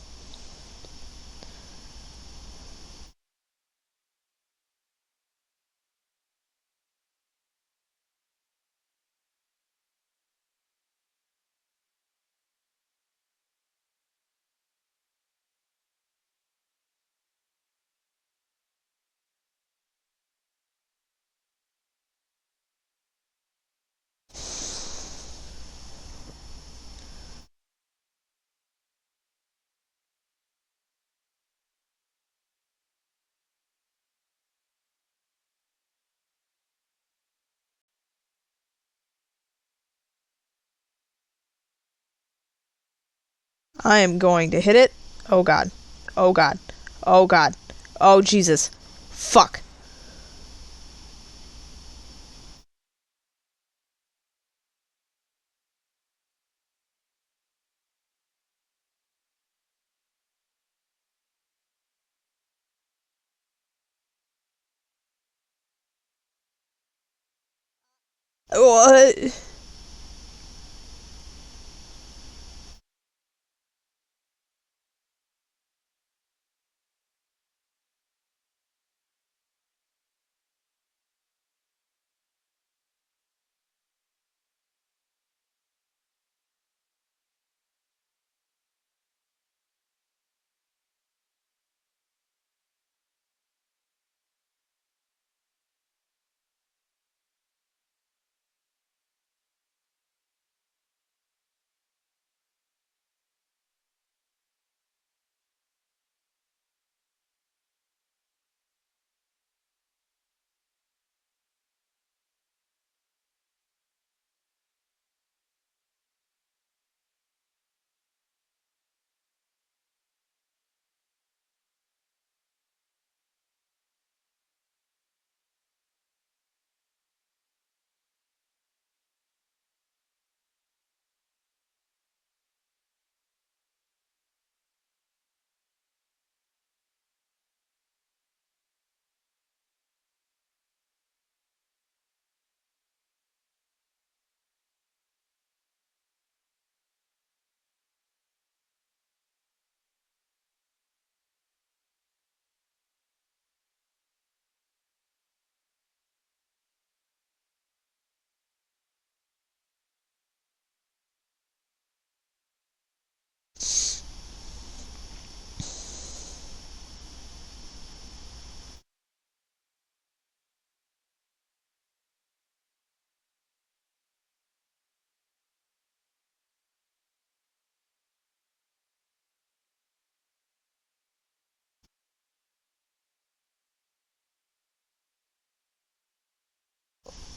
Speaker 1: I am going to hit it. Oh god. Oh god. Oh god. Oh Jesus. Fuck. What?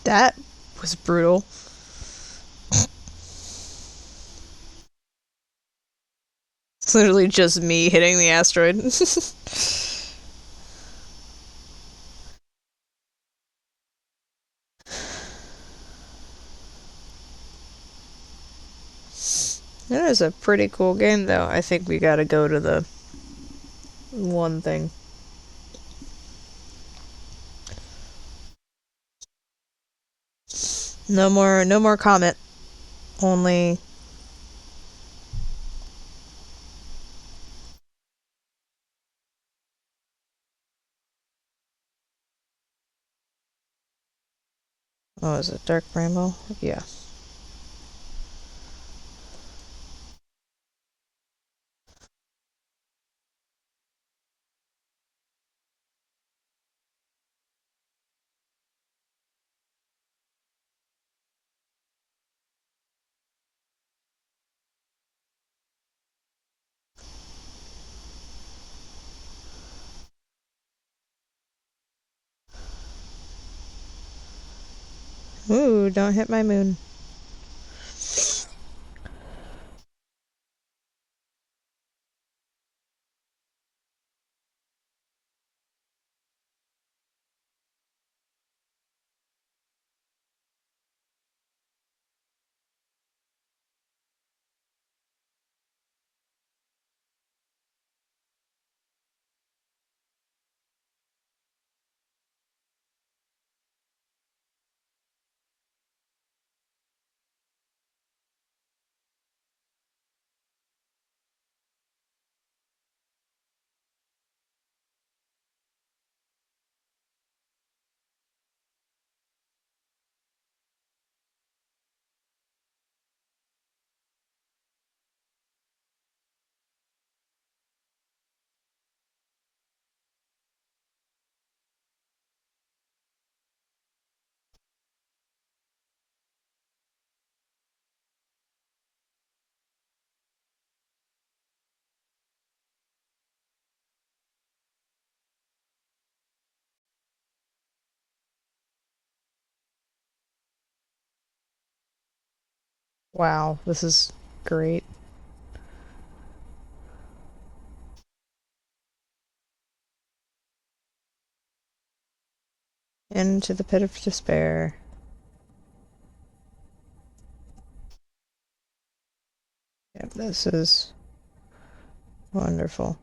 Speaker 1: That was brutal. It's literally just me hitting the asteroid. That is a pretty cool game, though. I think we gotta go to the one thing. No more comment. Only. Oh, is it Dark Rainbow? Yeah. Ooh, don't hit my moon. Wow, this is great. Into the pit of despair. Yep, this is wonderful.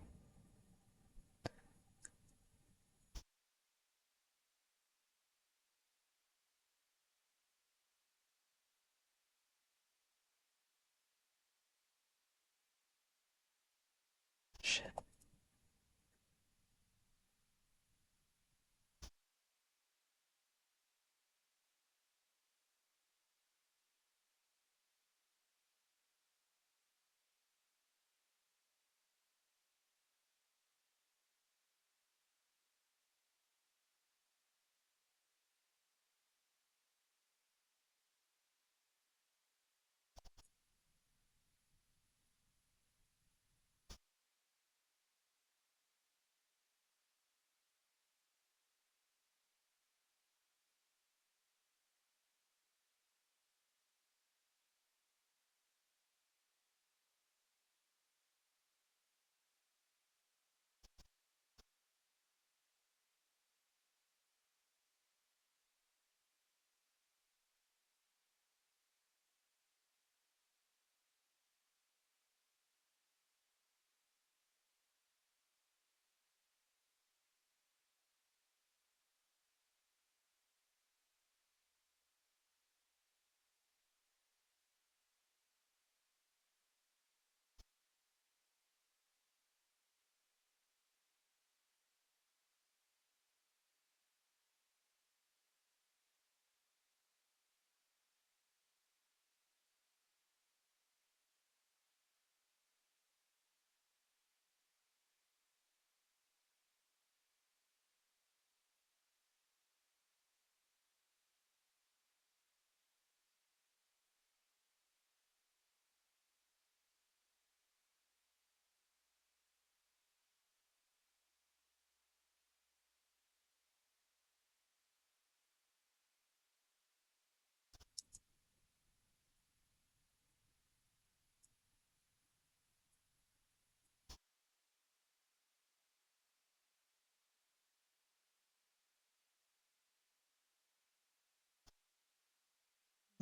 Speaker 1: Shit.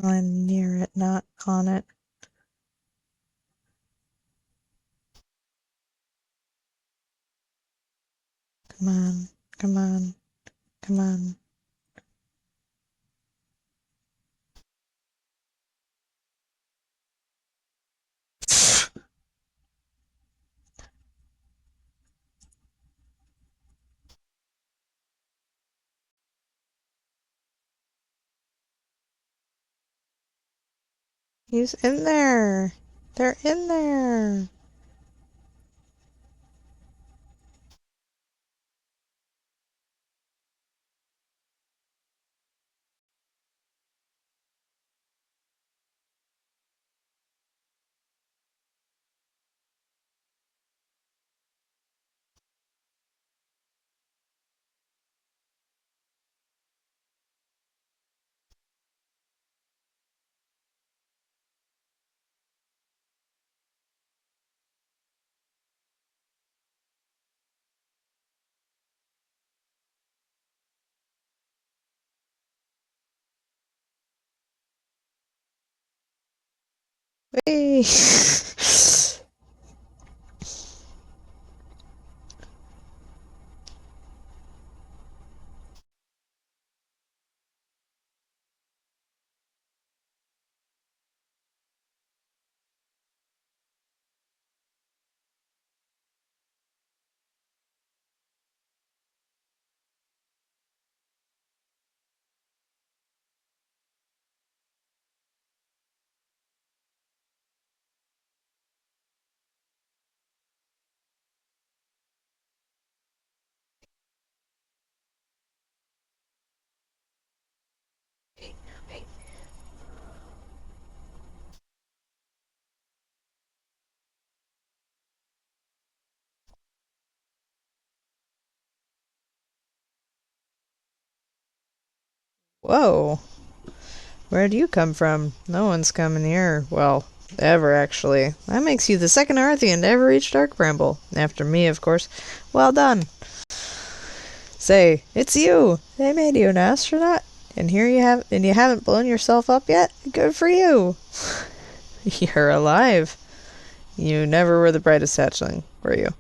Speaker 1: I'm near it, not on it. Come on, come on, come on. He's in there. They're in there. Hey. Whoa. Where'd you come from? No one's coming here. Well, ever, actually. That makes you the second Arthian to ever reach Dark Bramble. After me, of course. Well done. Say, it's you! They made you an astronaut? And you haven't blown yourself up yet? Good for you! You're alive. You never were the brightest hatchling, were you?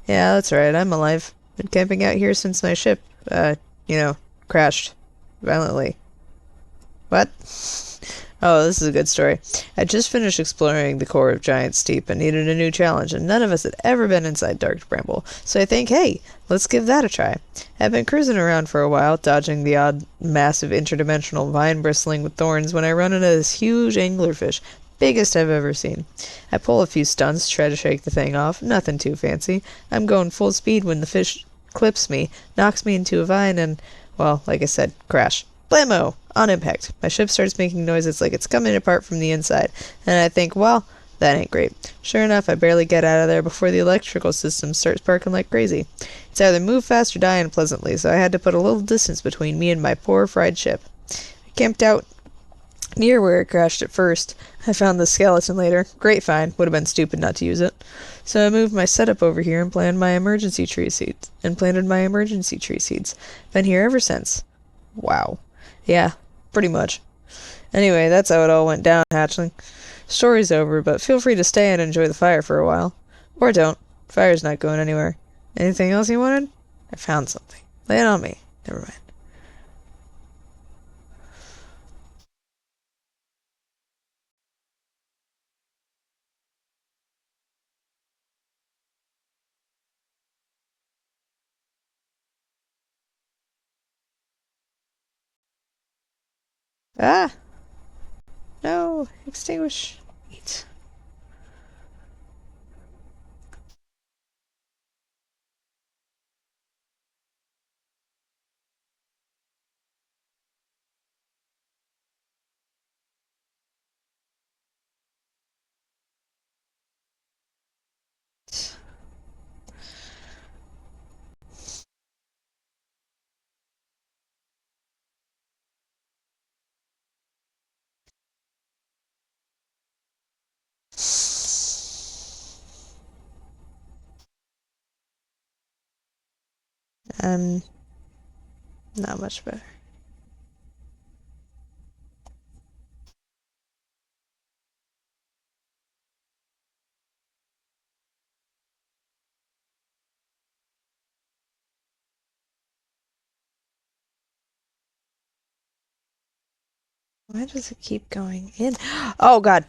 Speaker 1: Yeah, that's right, I'm alive. Been camping out here since my ship, you know, crashed. Violently. What? Oh, this is a good story. I just finished exploring the core of Giant Steep and needed a new challenge, and none of us had ever been inside Dark Bramble, so I think, hey, let's give that a try. I've been cruising around for a while, dodging the odd massive interdimensional vine bristling with thorns when I run into this huge anglerfish, biggest I've ever seen. I pull a few stunts, try to shake the thing off, nothing too fancy. I'm going full speed when the fish clips me, knocks me into a vine, and, well, like I said, crash. Blammo! On impact, my ship starts making noises like it's coming apart from the inside, and I think, well, that ain't great. Sure enough, I barely get out of there before the electrical system starts sparking like crazy. It's either move fast or die unpleasantly, so I had to put a little distance between me and my poor fried ship. I camped out near where it crashed at first. I found the skeleton later. Great find. Would have been stupid not to use it. So I moved my setup over here and planted my emergency tree seeds. Been here ever since. Wow. Yeah, pretty much. Anyway, that's how it all went down, hatchling. Story's over, but feel free to stay and enjoy the fire for a while. Or don't. Fire's not going anywhere. Anything else you wanted? I found something. Lay it on me. Never mind. Ah! No! Extinguish. Eat. Um, not much better. Why does it keep going in? Oh god.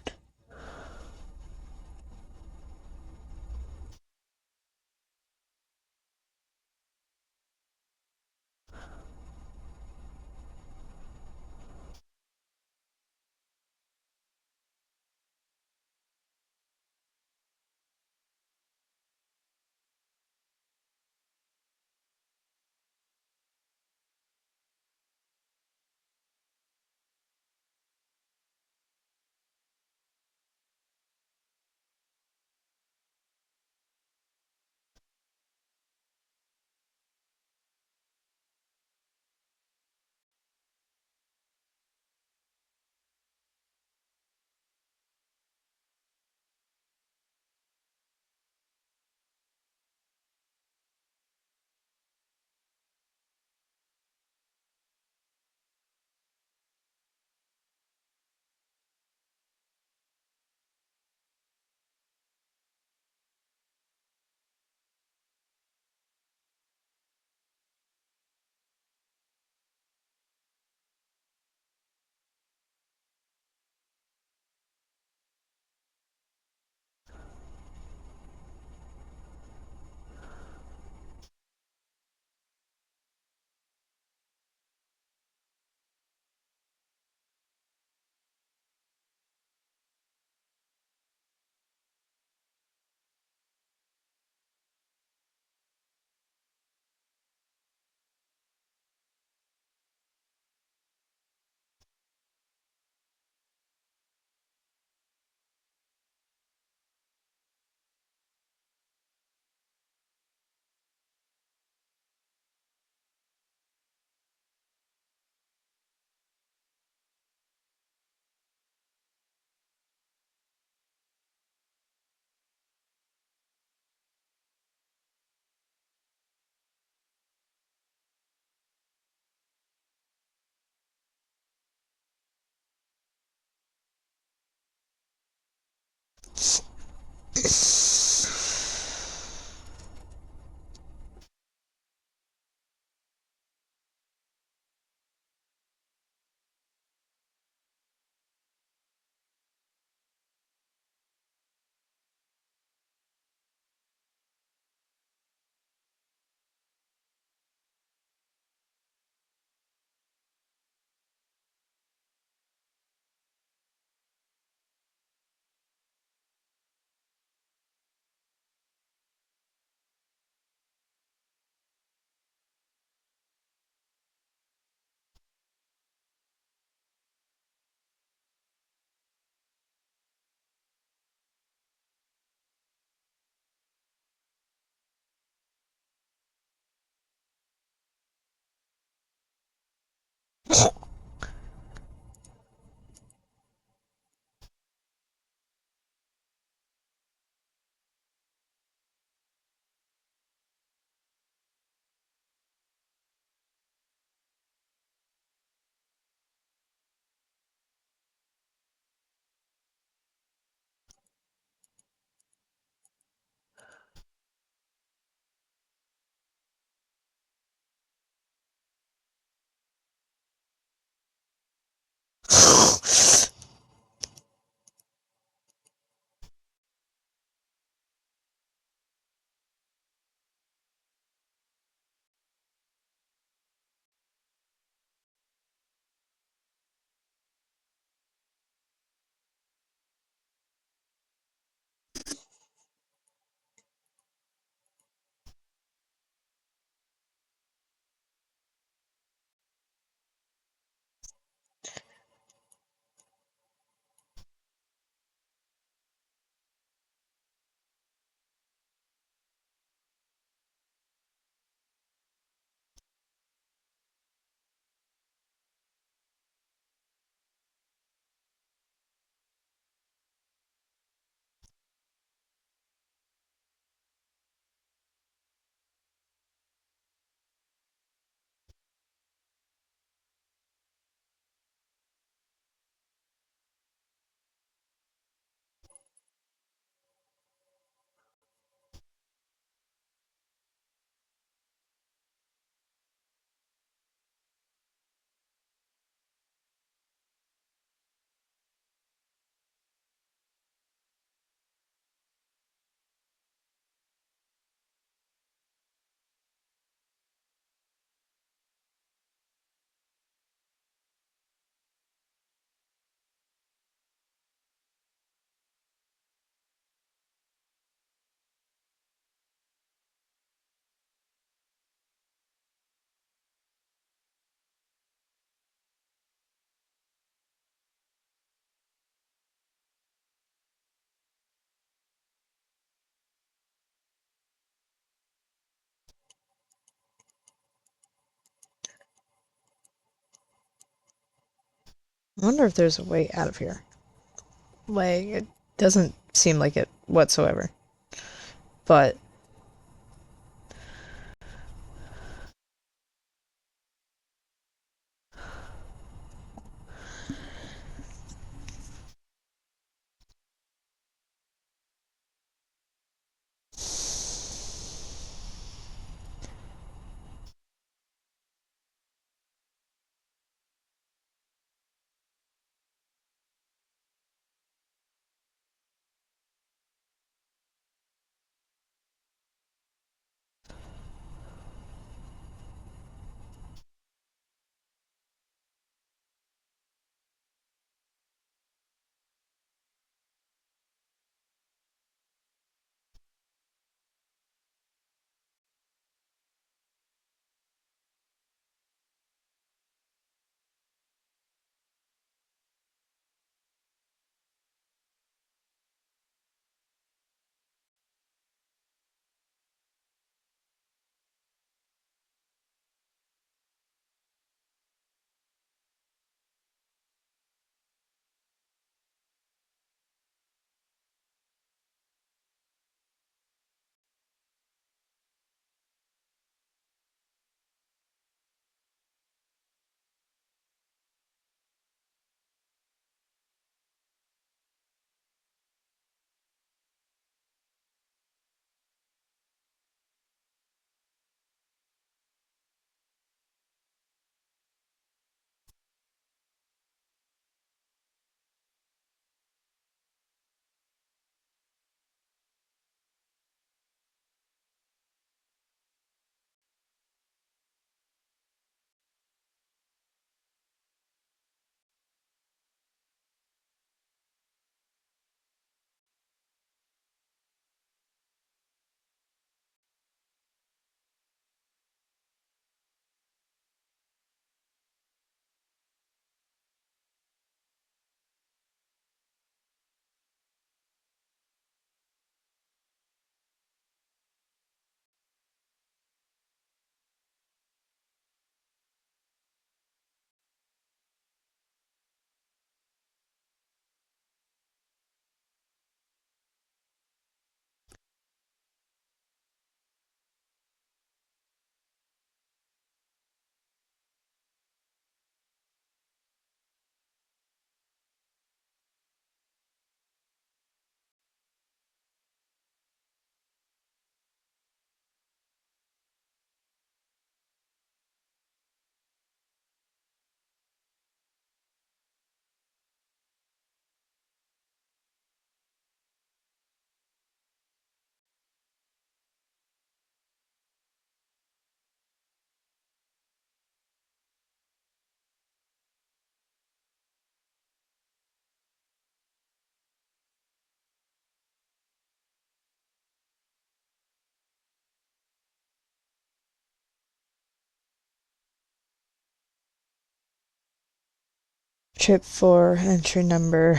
Speaker 1: I wonder if there's a way out of here. Like, it doesn't seem like it whatsoever. But trip 4, entry number,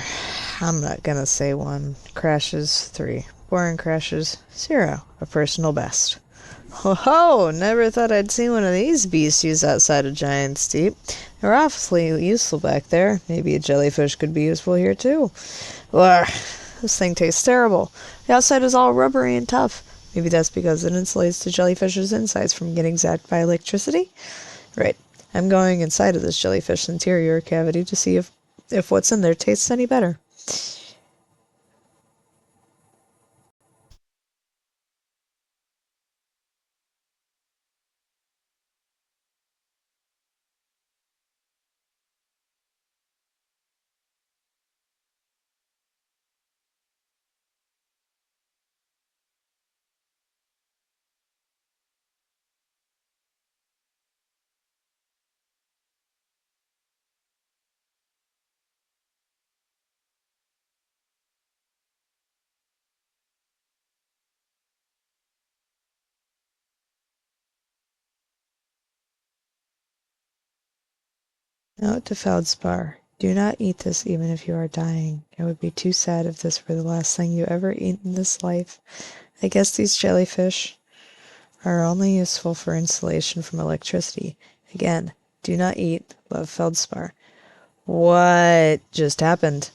Speaker 1: I'm not gonna say 1, crashes 3, boring crashes 0, a personal best. Ho ho! Never thought I'd see one of these beasties outside of Giant's Deep. They're awfully useful back there. Maybe a jellyfish could be useful here too. Ugh, this thing tastes terrible. The outside is all rubbery and tough. Maybe that's because it insulates the jellyfish's insides from getting zapped by electricity? Right. I'm going inside of this jellyfish's interior cavity to see if what's in there tastes any better. Note to Feldspar. Do not eat this even if you are dying. It would be too sad if this were the last thing you ever eat in this life. I guess these jellyfish are only useful for insulation from electricity. Again, do not eat. Love, Feldspar. What just happened?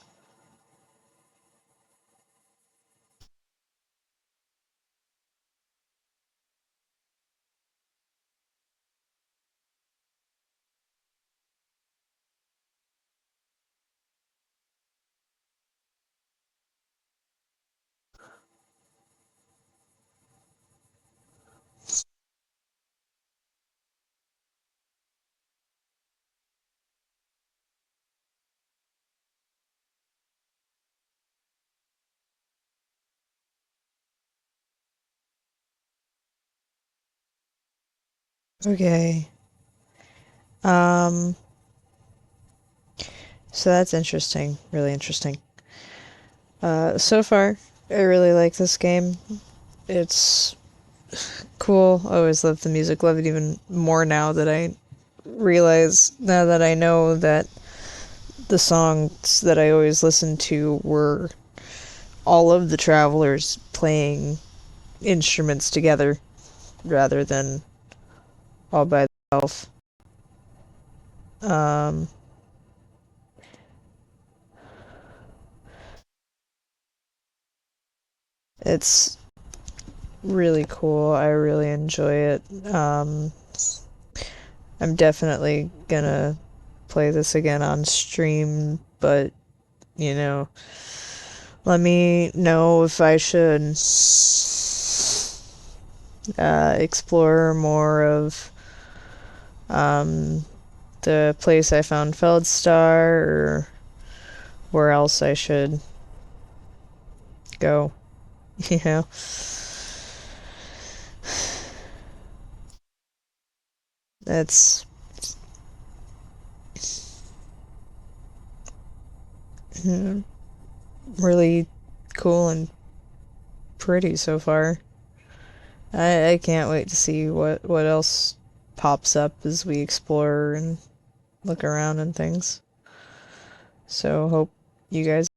Speaker 1: Okay. Um, so that's interesting. Really interesting. So far, I really like this game. It's cool. I always love the music. Love it even more now that I know that the songs that I always listened to were all of the travelers playing instruments together rather than all by themselves. Um, it's really cool. I really enjoy it. I'm definitely gonna play this again on stream, but you know, let me know if I should explore more of um, the place I found Feldstar or where else I should go. You know, that's really cool and pretty so far. I can't wait to see what else pops up as we explore and look around and things. So hope you guys